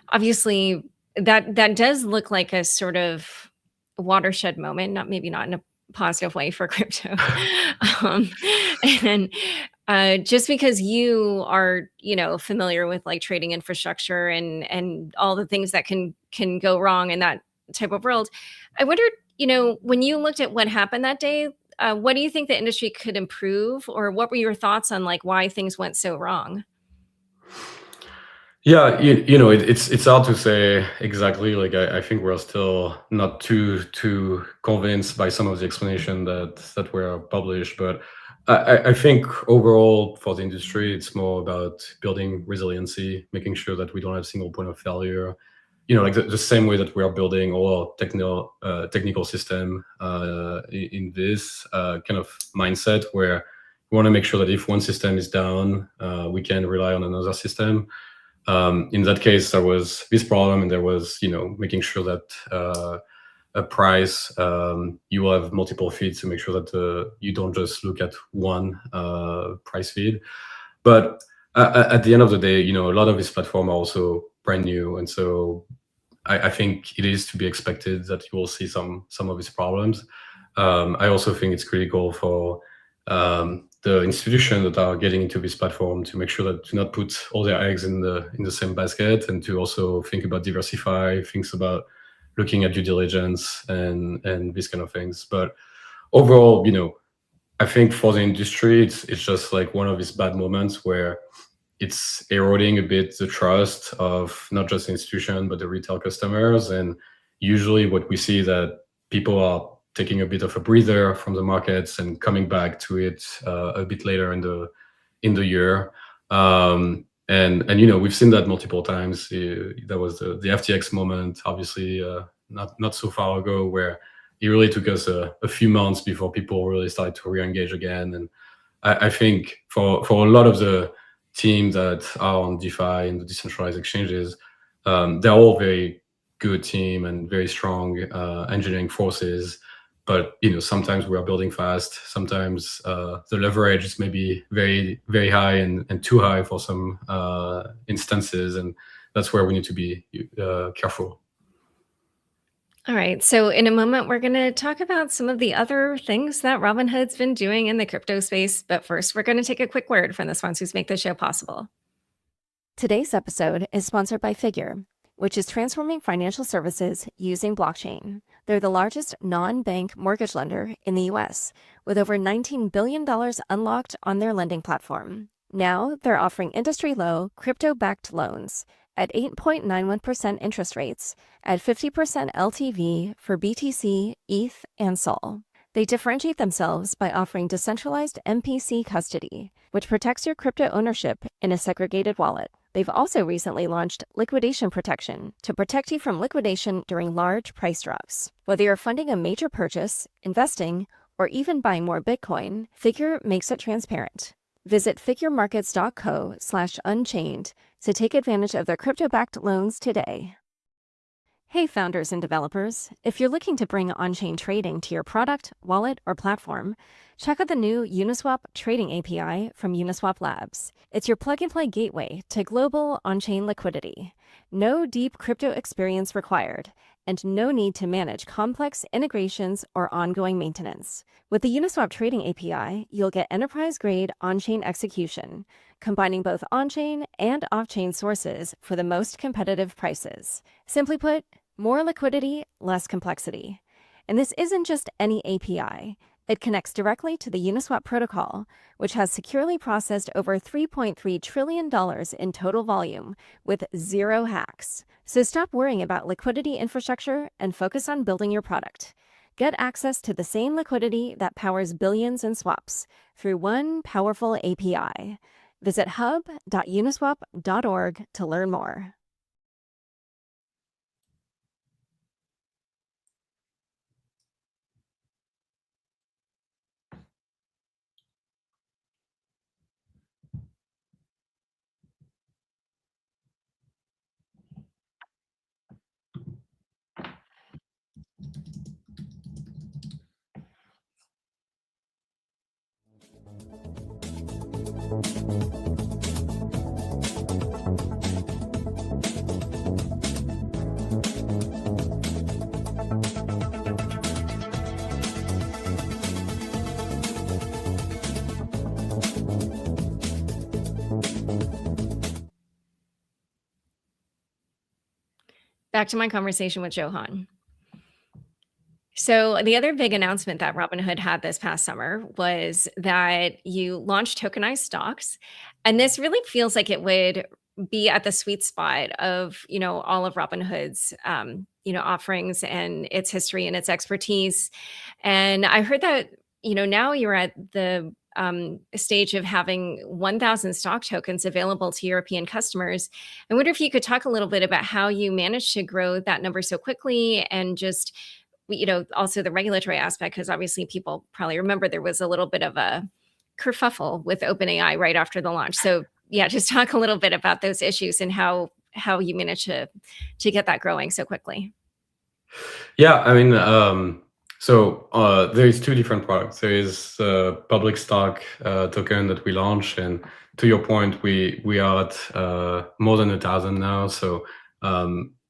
obviously that does look like a sort of watershed moment, maybe not in a positive way for crypto. um, and just because you are, familiar with like trading infrastructure and all the things that can go wrong in that type of world, I wondered, when you looked at what happened that day, what do you think the industry could improve, or what were your thoughts on like why things went so wrong? Yeah, it's hard to say exactly. Like I think we're still not too convinced by some of the explanation that were published, but I think overall for the industry, it's more about building resiliency, making sure that we don't have single point of failure. Like the same way that we are building all our technical system in this kind of mindset, where we want to make sure that if one system is down, we can rely on another system. In that case, there was this problem, and there was, making sure that a price, you will have multiple feeds to make sure that you don't just look at one price feed. But at the end of the day, a lot of these platforms are also brand new, and so I think it is to be expected that you will see some of these problems. I also think it's critical for the institutions that are getting into this platform to make sure that to not put all their eggs in the same basket, and to also think about diversify, things about looking at due diligence and these kind of things. But overall, I think for the industry, it's just like one of these bad moments where it's eroding a bit the trust of not just the institution but the retail customers. And usually what we see that people are taking a bit of a breather from the markets and coming back to it a bit later in the year. And we've seen that multiple times. There was the FTX moment, obviously not so far ago, where it really took us a few months before people really started to re-engage again. And I think for a lot of the teams that are on DeFi and the decentralized exchanges, they're all very good team and very strong engineering forces. But sometimes we are building fast. Sometimes the leverage is maybe very, very high and too high for some instances, and that's where we need to be careful. All right. So in a moment, we're going to talk about some of the other things that Robinhood's been doing in the crypto space. But first, we're going to take a quick word from the sponsors who make the show possible. Today's episode is sponsored by Figure, which is transforming financial services using blockchain. They're the largest non-bank mortgage lender in the U.S., with over $19 billion unlocked on their lending platform. Now, they're offering industry-low, crypto-backed loans at 8.91% interest rates at 50% LTV for BTC, ETH, and SOL. They differentiate themselves by offering decentralized MPC custody, which protects your crypto ownership in a segregated wallet. They've also recently launched liquidation protection to protect you from liquidation during large price drops. Whether you're funding a major purchase, investing, or even buying more Bitcoin, Figure makes it transparent. Visit figuremarkets.co/unchained to take advantage of their crypto-backed loans today. Hey founders and developers, if you're looking to bring on-chain trading to your product, wallet, or platform, check out the new Uniswap Trading API from Uniswap Labs. It's your plug-and-play gateway to global on-chain liquidity. No deep crypto experience required, and no need to manage complex integrations or ongoing maintenance. With the Uniswap Trading API, you'll get enterprise-grade on-chain execution, combining both on-chain and off-chain sources for the most competitive prices. Simply put, more liquidity, less complexity. And this isn't just any API. It connects directly to the Uniswap protocol, which has securely processed over $3.3 trillion in total volume with 0 hacks. So stop worrying about liquidity infrastructure and focus on building your product. Get access to the same liquidity that powers billions in swaps through one powerful API. Visit hub.uniswap.org to learn more. Back to my conversation with Johann. So the other big announcement that Robinhood had this past summer was that you launched tokenized stocks. And this really feels like it would be at the sweet spot of, all of Robinhood's, offerings and its history and its expertise. And I heard that, now you're at the stage of having 1,000 stock tokens available to European customers. I wonder if you could talk a little bit about how you managed to grow that number so quickly, and just, also the regulatory aspect, because obviously people probably remember there was a little bit of a kerfuffle with OpenAI right after the launch. So yeah, just talk a little bit about those issues and how you managed to get that growing so quickly. Yeah, I mean, there is 2 different products. There is a public stock token that we launched, and to your point, we are at more than 1,000 now. So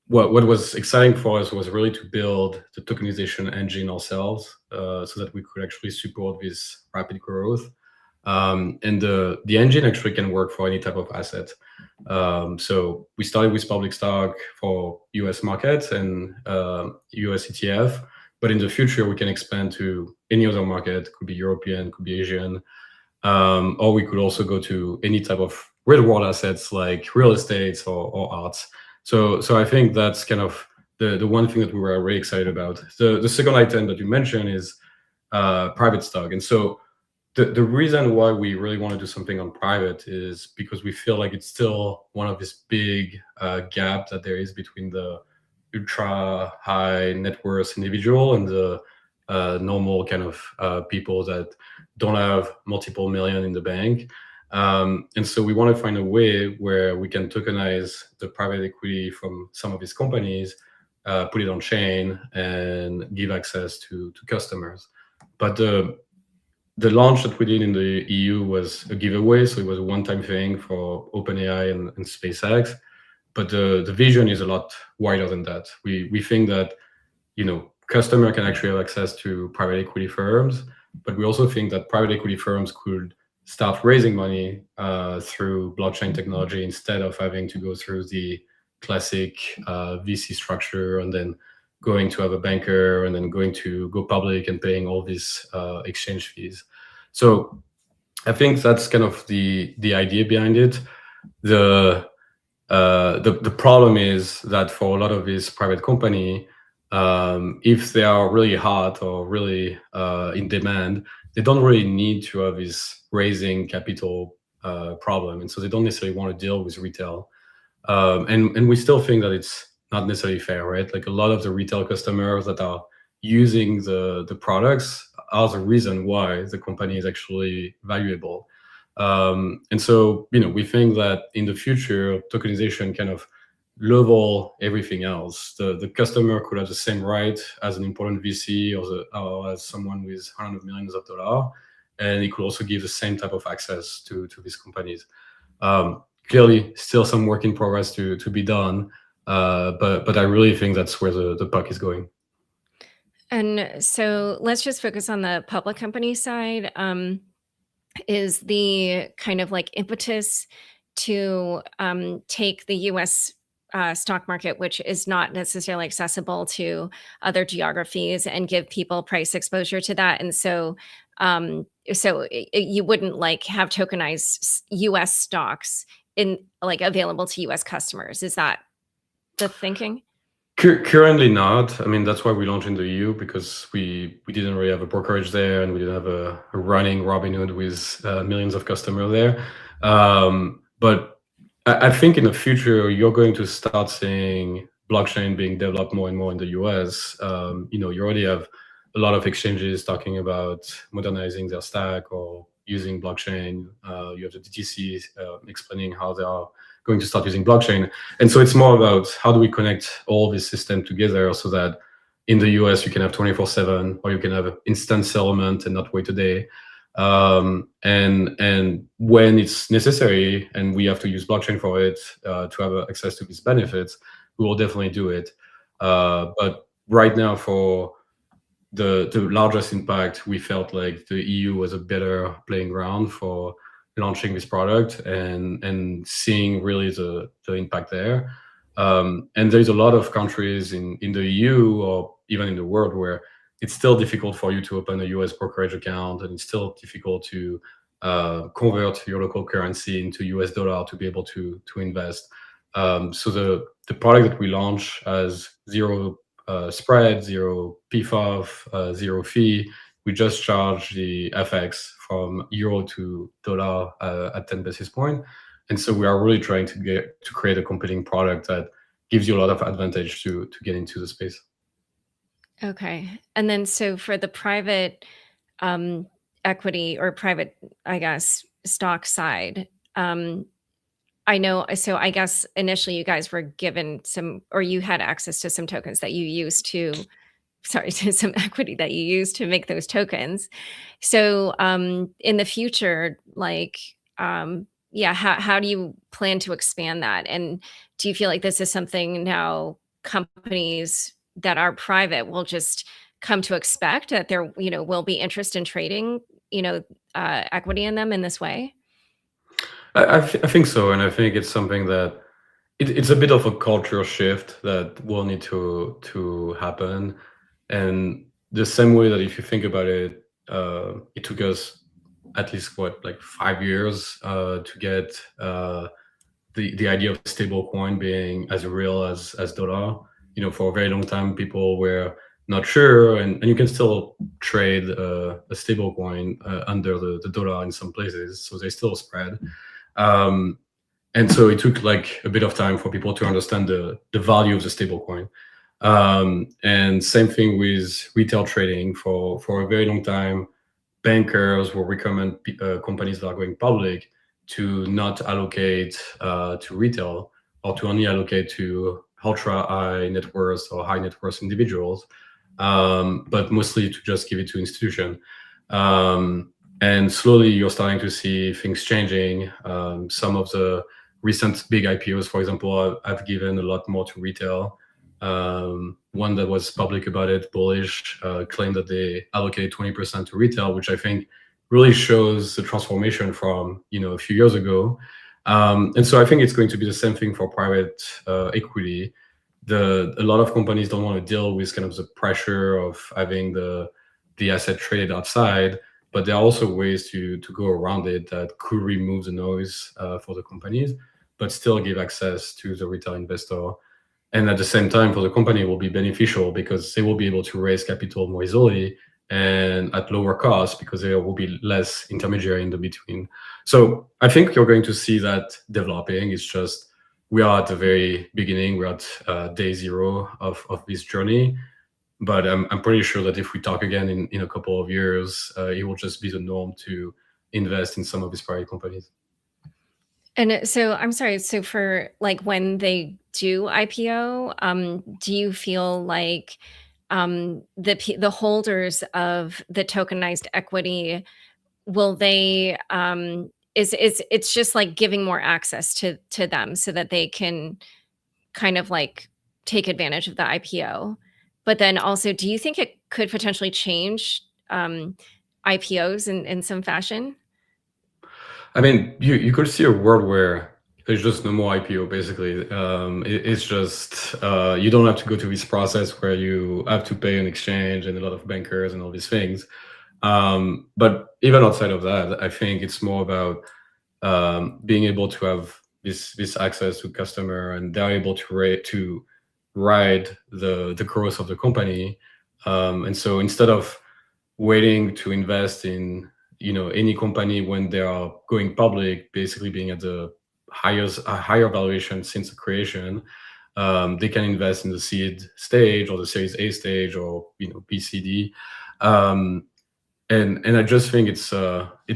what was exciting for us was really to build the tokenization engine ourselves, so that we could actually support this rapid growth. And the engine actually can work for any type of asset. So we started with public stock for US markets and US ETF, but in the future we can expand to any other market. Could be European, could be Asian, or we could also go to any type of real world assets like real estate or arts. So I think that's kind of the one thing that we were really excited about. The second item that you mentioned is private stock. And so the reason why we really want to do something on private is because we feel like it's still one of this big gap that there is between the ultra high net worth individual and the normal kind of people that don't have multiple million in the bank. And so we want to find a way where we can tokenize the private equity from some of these companies, put it on chain, and give access to customers. But the launch that we did in the EU was a giveaway, so it was a one-time thing for OpenAI and SpaceX. But the vision is a lot wider than that. We think that customer can actually have access to private equity firms, but we also think that private equity firms could start raising money through blockchain technology instead of having to go through the classic VC structure and then going to have a banker and then going to go public and paying all these exchange fees. So I think that's kind of the idea behind it. The problem is that for a lot of these private company, if they are really hot or really in demand, they don't really need to have this raising capital problem, and so they don't necessarily want to deal with retail. And we still think that it's not necessarily fair, right? Like a lot of the retail customers that are using the products are the reason why the company is actually valuable. And so, we think that in the future, tokenization kind of level everything else. The customer could have the same right as an important VC or as someone with hundreds of millions of dollars, and it could also give the same type of access to these companies. Clearly, still some work in progress to be done, but I really think that's where the puck is going. And so let's just focus on the public company side. Is the kind of like impetus to take the US stock market, which is not necessarily accessible to other geographies, and give people price exposure to that. And so you wouldn't like have tokenized US stocks in like available to US customers. Is that the thinking? Currently not. I mean, that's why we launched in the EU, because we didn't really have a brokerage there, and we didn't have a running Robinhood with millions of customers there. But I think in the future, you're going to start seeing blockchain being developed more and more in the US. You already have a lot of exchanges talking about modernizing their stack or using blockchain. You have the DTC explaining how they are going to start using blockchain. And so it's more about how do we connect all this system together so that in the US you can have 24/7, or you can have instant settlement and not wait a day. And when it's necessary and we have to use blockchain for it to have access to these benefits, we will definitely do it. But right now, for the largest impact, we felt like the EU was a better playing ground for launching this product and seeing really the impact there. And there's a lot of countries in the EU or even in the world where it's still difficult for you to open a US brokerage account, and it's still difficult to convert your local currency into US dollar to be able to invest. So the product that we launch has zero spread, zero PFOF, zero fee. We just charge the FX from euro to dollar at 10 basis point. And so we are really trying to create a competing product that gives you a lot of advantage to get into the space. Okay. And then so for the private equity or private, I guess, stock side, I know, so I guess initially you guys were given some, or you had access to some tokens that you used to, to some equity that you used to make those tokens. So in the future, like, how do you plan to expand that? And do you feel like this is something now companies that are private will just come to expect, that there, will be interest in trading, equity in them in this way? I think so, and I think it's something that it's a bit of a cultural shift that will need to happen. And the same way that if you think about it, it took us at least 5 years to get the idea of stablecoin being as real as dollar. For a very long time, people were not sure, and you can still trade a stablecoin under the dollar in some places, so there's still a spread. And so it took a bit of time for people to understand the value of the stablecoin. And same thing with retail trading. For a very long time, bankers will recommend companies that are going public to not allocate to retail, or to only allocate to ultra high net worth or high net worth individuals, but mostly to just give it to institution. And slowly you're starting to see things changing. Some of the recent big IPOs, for example, have given a lot more to retail. One that was public about it, bullish, claimed that they allocated 20% to retail, which I think really shows the transformation from a few years ago. And so I think it's going to be the same thing for private equity. A lot of companies don't want to deal with kind of the pressure of having the asset traded outside, but there are also ways to go around it that could remove the noise for the companies, but still give access to the retail investor. And at the same time, for the company, it will be beneficial because they will be able to raise capital more easily and at lower cost, because there will be less intermediary in the between. So I think you're going to see that developing. It's just we are at the very beginning. We're at day zero of this journey. But I'm pretty sure that if we talk again in a couple of years, it will just be the norm to invest in some of these private companies. And so I'm sorry. So for like when they do IPO, do you feel like the holders of the tokenized equity, will they it's just like giving more access to them so that they can kind of like take advantage of the IPO? But then also, do you think it could potentially change IPOs in some fashion? I mean, you could see a world where there's just no more IPO. Basically, it's just you don't have to go through this process where you have to pay an exchange and a lot of bankers and all these things. But even outside of that, I think it's more about being able to have this access to customer, and they're able to ride the growth of the company. And so instead of waiting to invest in any company when they are going public, basically being at the higher valuation since the creation, they can invest in the seed stage or the Series A stage or BCD. And I just think it's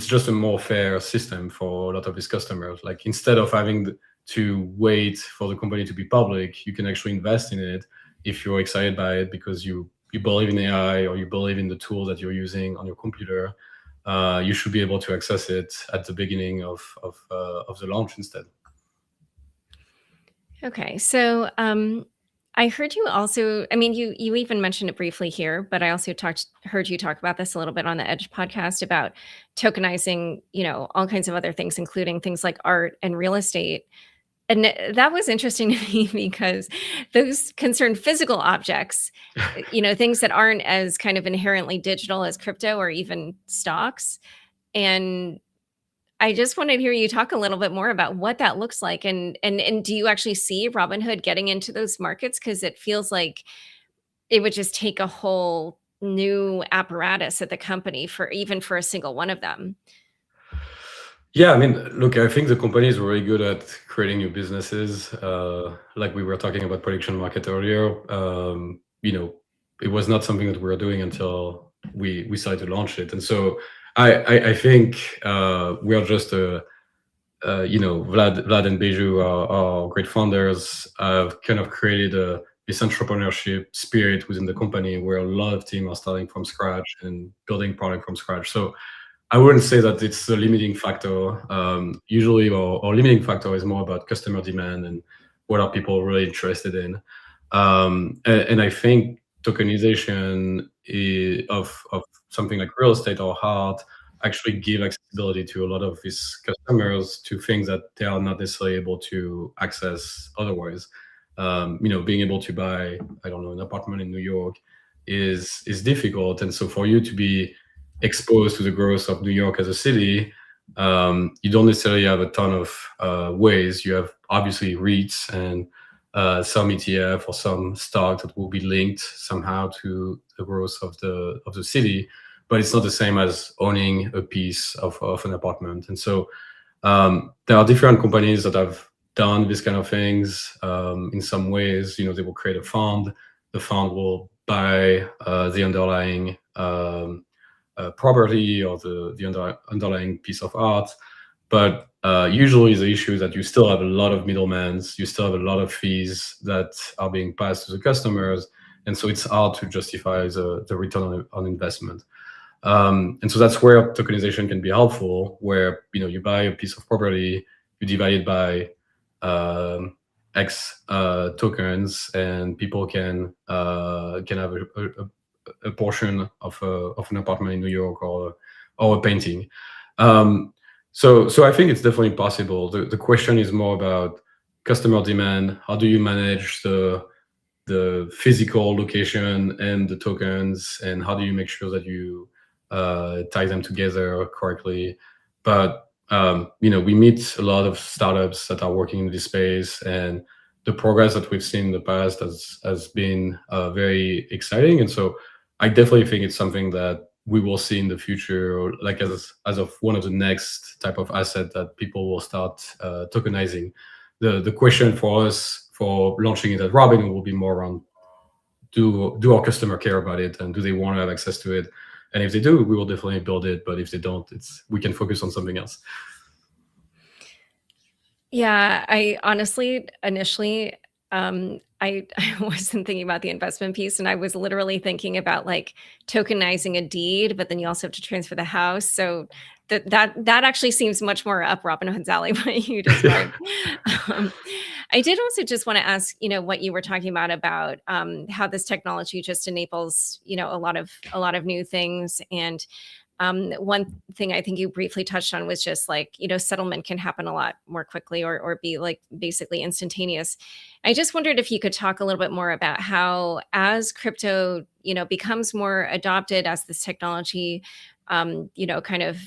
just a more fair system for a lot of these customers. Like, instead of having to wait for the company to be public, you can actually invest in it if you're excited by it because you believe in AI or you believe in the tool that you're using on your computer. You should be able to access it at the beginning of the launch instead. Okay, so I heard you also, I mean, you even mentioned it briefly here, but I also heard you talk about this a little bit on the Edge podcast about tokenizing, all kinds of other things, including things like art and real estate. And that was interesting to me because those concern physical objects, things that aren't as kind of inherently digital as crypto or even stocks. And I just wanted to hear you talk a little bit more about what that looks like. And do you actually see Robinhood getting into those markets? Because it feels like it would just take a whole new apparatus at the company for a single one of them. Yeah, I mean, look, I think the company is really good at creating new businesses. Like we were talking about prediction market earlier. It was not something that we were doing until we decided to launch it. And so I think we are just Vlad and Beju are great founders. Have kind of created this entrepreneurship spirit within the company where a lot of teams are starting from scratch and building product from scratch. So I wouldn't say that it's a limiting factor. Usually our limiting factor is more about customer demand and what are people really interested in. And I think tokenization of something like real estate or art actually give accessibility to a lot of these customers to things that they are not necessarily able to access otherwise. Being able to buy, I don't know, an apartment in New York is difficult. And so for you to be exposed to the growth of New York as a city, you don't necessarily have a ton of ways. You have obviously REITs and some ETF or some stock that will be linked somehow to the growth of the city, but it's not the same as owning a piece of an apartment. And so there are different companies that have done these kind of things. In some ways, they will create a fund. The fund will buy the underlying property or the underlying piece of art. But usually the issue is that you still have a lot of middlemen, you still have a lot of fees that are being passed to the customers. And so it's hard to justify the return on investment. And so that's where tokenization can be helpful, where you buy a piece of property, you divide it by X tokens, and people can have a portion of an apartment in New York or a painting. So I think it's definitely possible. The question is more about customer demand. How do you manage the physical location and the tokens, and how do you make sure that you tie them together correctly? But we meet a lot of startups that are working in this space, and the progress that we've seen in the past has been very exciting. And so I definitely think it's something that we will see in the future, like as of one of the next type of asset that people will start tokenizing. The question for us for launching it at Robinhood will be more around do our customer care about it, and do they want to have access to it? And if they do, we will definitely build it. But if they don't, we can focus on something else. Yeah, I honestly, initially, I wasn't thinking about the investment piece, and I was literally thinking about like tokenizing a deed, but then you also have to transfer the house. So that actually seems much more up Robinhood's alley, what you described. I did also just want to ask, what you were talking about how this technology just enables, a lot of new things. And one thing I think you briefly touched on was just like, settlement can happen a lot more quickly or be like basically instantaneous. I just wondered if you could talk a little bit more about how, as crypto, becomes more adopted, as this technology, kind of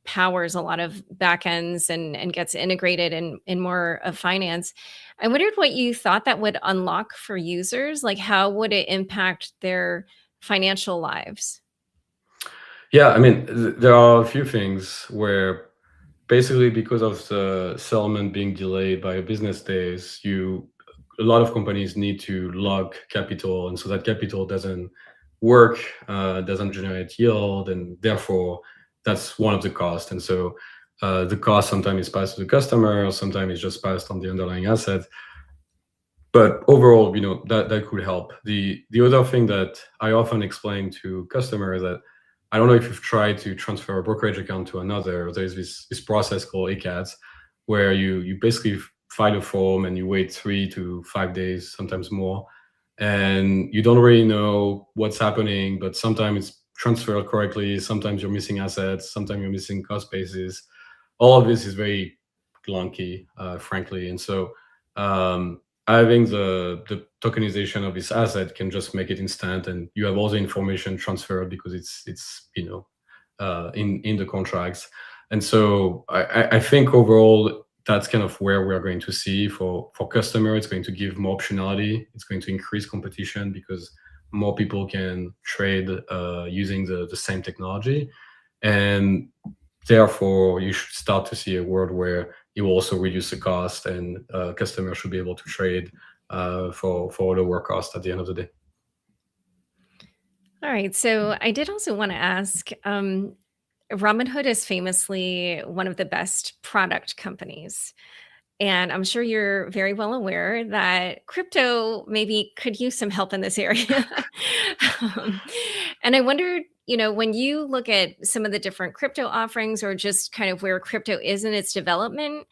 powers a lot of backends and gets integrated in more of finance. I wondered what you thought that would unlock for users. Like, how would it impact their financial lives? Yeah, I mean, there are a few things where basically because of the settlement being delayed by business days, a lot of companies need to log capital, and so that capital doesn't work, doesn't generate yield, and therefore that's one of the costs. And so the cost sometimes is passed to the customer, or sometimes it's just passed on the underlying asset. But overall, that could help. The other thing that I often explain to customers that I don't know if you've tried to transfer a brokerage account to another. There's this process called ACATS, where you basically file a form and you wait 3 to 5 days, sometimes more, and you don't really know what's happening. But sometimes it's transferred correctly, sometimes you're missing assets, sometimes you're missing cost bases. All of this is very clunky, frankly, and so having the tokenization of this asset can just make it instant, and you have all the information transferred because it's in the contracts. And so I think overall that's kind of where we're going to see for customer. It's going to give more optionality. It's going to increase competition because more people can trade using the same technology, and therefore you should start to see a world where it will also reduce the cost, and customers should be able to trade for lower cost at the end of the day. All right. So I did also want to ask, Robinhood is famously one of the best product companies. And I'm sure you're very well aware that crypto maybe could use some help in this area. And I wondered, when you look at some of the different crypto offerings, or just kind of where crypto is in its development,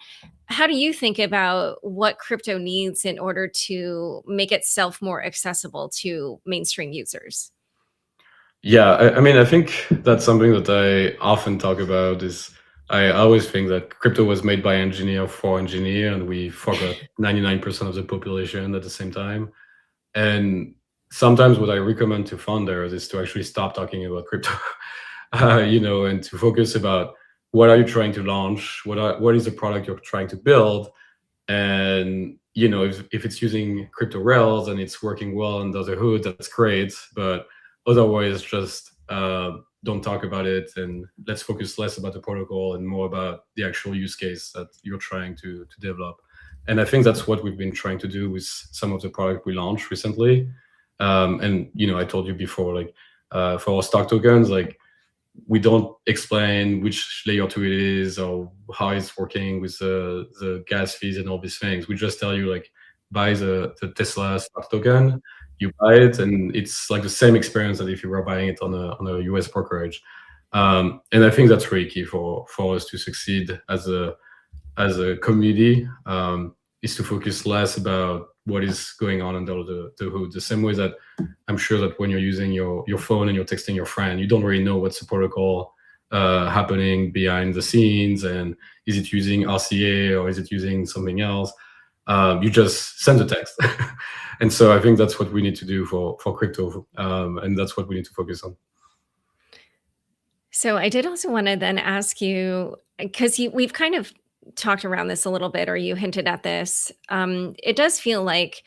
how do you think about what crypto needs in order to make itself more accessible to mainstream users? Yeah, I mean, I think that's something that I often talk about. Is I always think that crypto was made by engineer for engineer, and we forgot 99% of the population at the same time. And sometimes what I recommend to founders is to actually stop talking about crypto, and to focus about what are you trying to launch, what is the product you're trying to build, and if it's using crypto rails and it's working well under the hood, that's great. But otherwise, just don't talk about it, and let's focus less about the protocol and more about the actual use case that you're trying to develop. And I think that's what we've been trying to do with some of the product we launched recently. And I told you before, like for our stock tokens, like we don't explain which layer 2 it is or how it's working with the gas fees and all these things. We just tell you, like, buy the Tesla stock token, you buy it, and it's like the same experience that if you were buying it on a US brokerage. And I think that's really key for us to succeed as a community, is to focus less about what is going on under the hood. The same way that I'm sure that when you're using your phone and you're texting your friend, you don't really know what's the protocol happening behind the scenes, and is it using RCA or is it using something else? You just send a text. And so I think that's what we need to do for crypto, and that's what we need to focus on. So I did also want to then ask you, because we've kind of talked around this a little bit, or you hinted at this. It does feel like,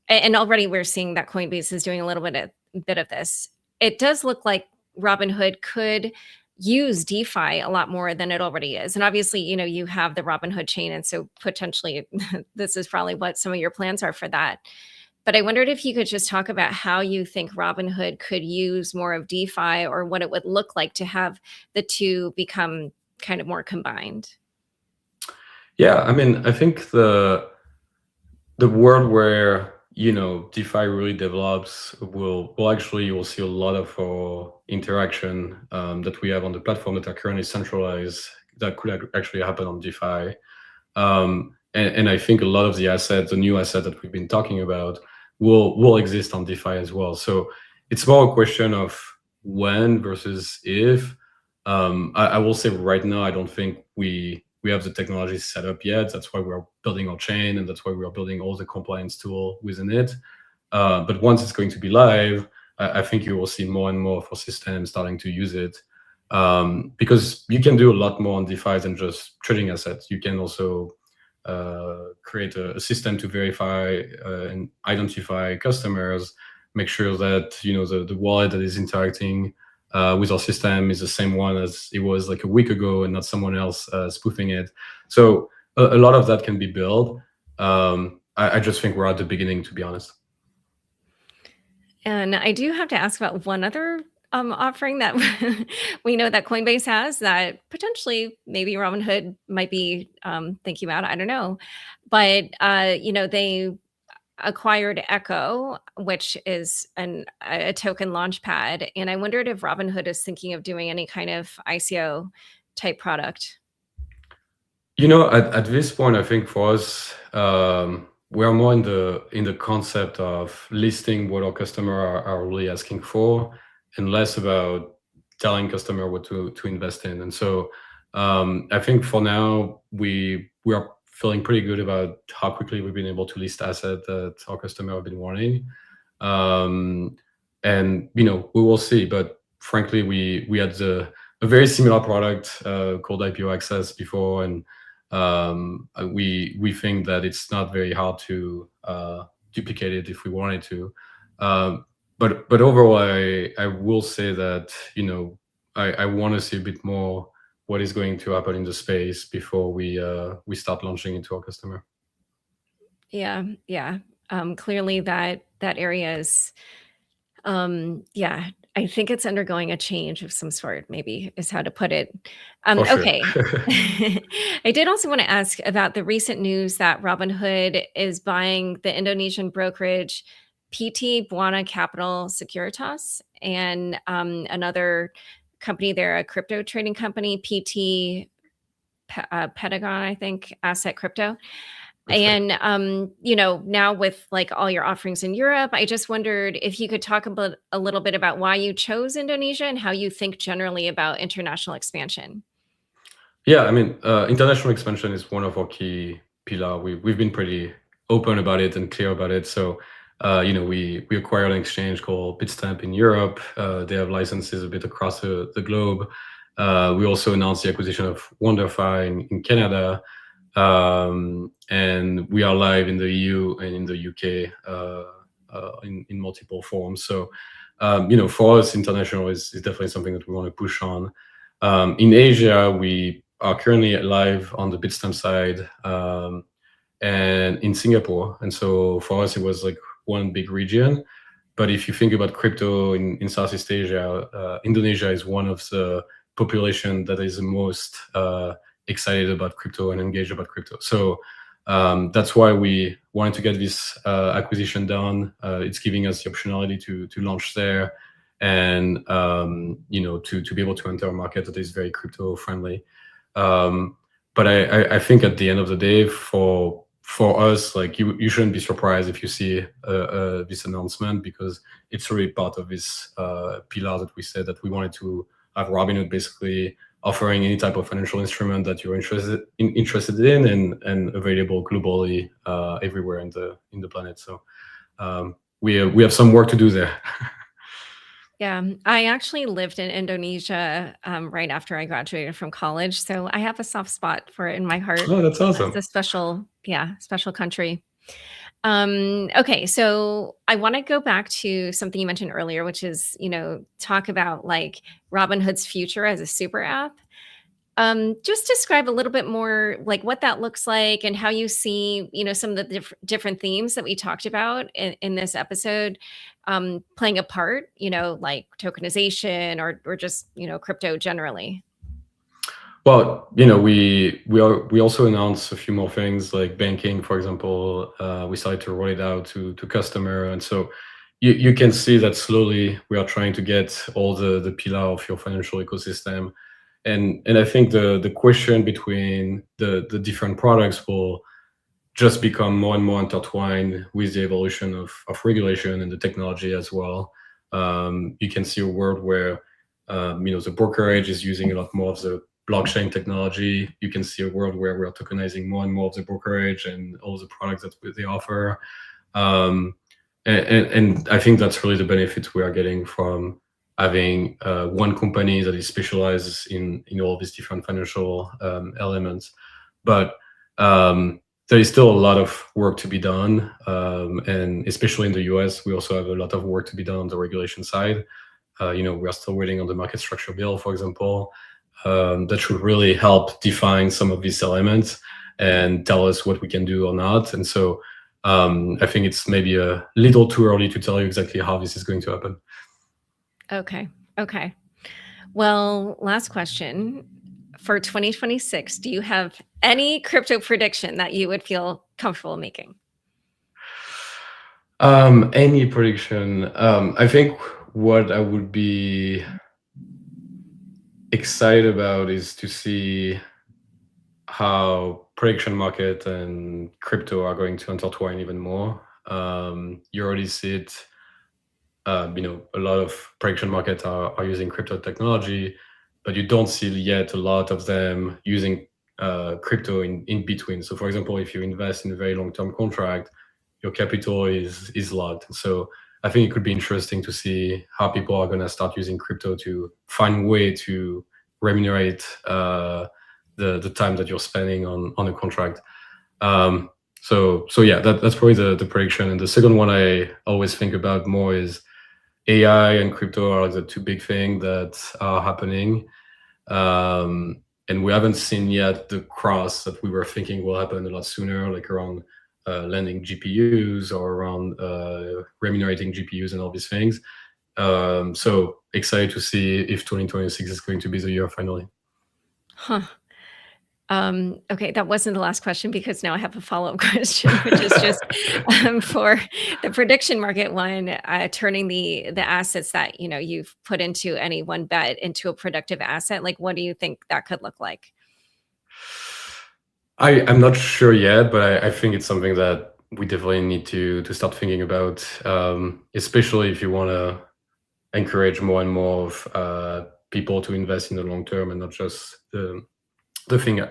and already we're seeing that Coinbase is doing a little bit of this. It does look like Robinhood could use DeFi a lot more than it already is. And obviously, you have the Robinhood chain, and so potentially this is probably what some of your plans are for that. But I wondered if you could just talk about how you think Robinhood could use more of DeFi, or what it would look like to have the two become kind of more combined. Yeah, I mean, I think the world where DeFi really develops will actually, you will see a lot of our interaction that we have on the platform that are currently centralized that could actually happen on DeFi. And I think a lot of the new asset that we've been talking about will exist on DeFi as well. So it's more a question of when versus if. I will say right now, I don't think we have the technology set up yet. That's why we're building our chain, and that's why we're building all the compliance tool within it. But once it's going to be live, I think you will see more and more of our systems starting to use it, because you can do a lot more on DeFi than just trading assets. You can also create a system to verify and identify customers, make sure that the wallet that is interacting with our system is the same one as it was like a week ago and not someone else spoofing it. So a lot of that can be built. I just think we're at the beginning, to be honest. And I do have to ask about one other offering that we know that Coinbase has that potentially maybe Robinhood might be thinking about. I don't know. But, they acquired Echo, which is a token launchpad. And I wondered if Robinhood is thinking of doing any kind of ICO type product. At this point, I think for us, we are more in the concept of listing what our customer are really asking for, and less about telling customer what to invest in. And so I think for now we are feeling pretty good about how quickly we've been able to list assets that our customer have been wanting. And we will see. But frankly, we had a very similar product called IPO Access before, and we think that it's not very hard to duplicate it if we wanted to. But overall, I will say that I want to see a bit more what is going to happen in the space before we start launching into our customer. Yeah. Clearly that area is, I think it's undergoing a change of some sort, maybe is how to put it. For sure. Okay. I did also want to ask about the recent news that Robinhood is buying the Indonesian brokerage PT Buana Capital Securitas, and another company there, a crypto trading company, PT Pentagon, I think, Asset Crypto. That's right. And now with like all your offerings in Europe, I just wondered if you could talk about a little bit about why you chose Indonesia and how you think generally about international expansion. Yeah, I mean, international expansion is one of our key pillars. We've been pretty open about it and clear about it. So, we acquired an exchange called Bitstamp in Europe. They have licenses a bit across the globe. We also announced the acquisition of WonderFi in Canada. And we are live in the EU and in the UK in multiple forms. So, for us, international is definitely something that we want to push on. In Asia, we are currently live on the Bitstamp side and in Singapore. And so for us, it was like one big region. But if you think about crypto in Southeast Asia, Indonesia is one of the population that is the most excited about crypto and engaged about crypto. So that's why we wanted to get this acquisition done. It's giving us the optionality to launch there, and to be able to enter a market that is very crypto friendly. But I think at the end of the day, for us, like you shouldn't be surprised if you see this announcement, because it's really part of this pillar that we said that we wanted to have Robinhood basically offering any type of financial instrument that you're interested in and available globally everywhere in the planet. So we have some work to do there. Yeah, I actually lived in Indonesia right after I graduated from college, so I have a soft spot for it in my heart. Oh, that's awesome. It's a special country. Okay, so I want to go back to something you mentioned earlier, which is, talk about like Robinhood's future as a super app. Just describe a little bit more like what that looks like and how you see, some of the different themes that we talked about in this episode playing a part, like tokenization or just, crypto generally. Well, we also announced a few more things like banking, for example. We started to roll it out to customer, and so you can see that slowly we are trying to get all the pillar of your financial ecosystem, and I think the question between the different products will just become more and more intertwined with the evolution of regulation and the technology as well. You can see a world where the brokerage is using a lot more of the blockchain technology. You can see a world where we're tokenizing more and more of the brokerage and all the products that they offer. And I think that's really the benefit we are getting from having one company that is specialized in all these different financial elements. But there is still a lot of work to be done, and especially in the US, we also have a lot of work to be done on the regulation side. We are still waiting on the market structure bill, for example, that should really help define some of these elements and tell us what we can do or not. And so I think it's maybe a little too early to tell you exactly how this is going to happen. Okay. Well, last question. For 2026, do you have any crypto prediction that you would feel comfortable making? Any prediction? I think what I would be excited about is to see how prediction market and crypto are going to intertwine even more. You already see it. A lot of prediction markets are using crypto technology, but you don't see yet a lot of them using crypto in between. So, for example, if you invest in a very long-term contract, your capital is locked. So I think it could be interesting to see how people are going to start using crypto to find a way to remunerate the time that you're spending on a contract. So yeah, that's probably the prediction. And the second one I always think about more is AI and crypto are the two big things that are happening. And we haven't seen yet the cross that we were thinking will happen a lot sooner, like around lending GPUs or around remunerating GPUs and all these things. So excited to see if 2026 is going to be the year finally. Huh. Okay, that wasn't the last question because now I have a follow-up question, which is just for the prediction market one, turning the assets that you've put into any one bet into a productive asset. Like, what do you think that could look like? I'm not sure yet, but I think it's something that we definitely need to start thinking about, especially if you want to encourage more and more of people to invest in the long term and not just the thing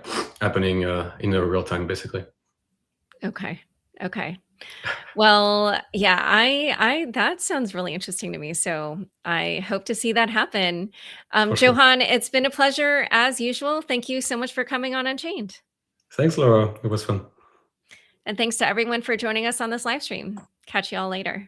happening in a real time, basically. Okay. Well, yeah, I that sounds really interesting to me. So I hope to see that happen. For sure. Johann, it's been a pleasure as usual. Thank you so much for coming on Unchained. Thanks, Laura. It was fun. And thanks to everyone for joining us on this live stream. Catch you all later.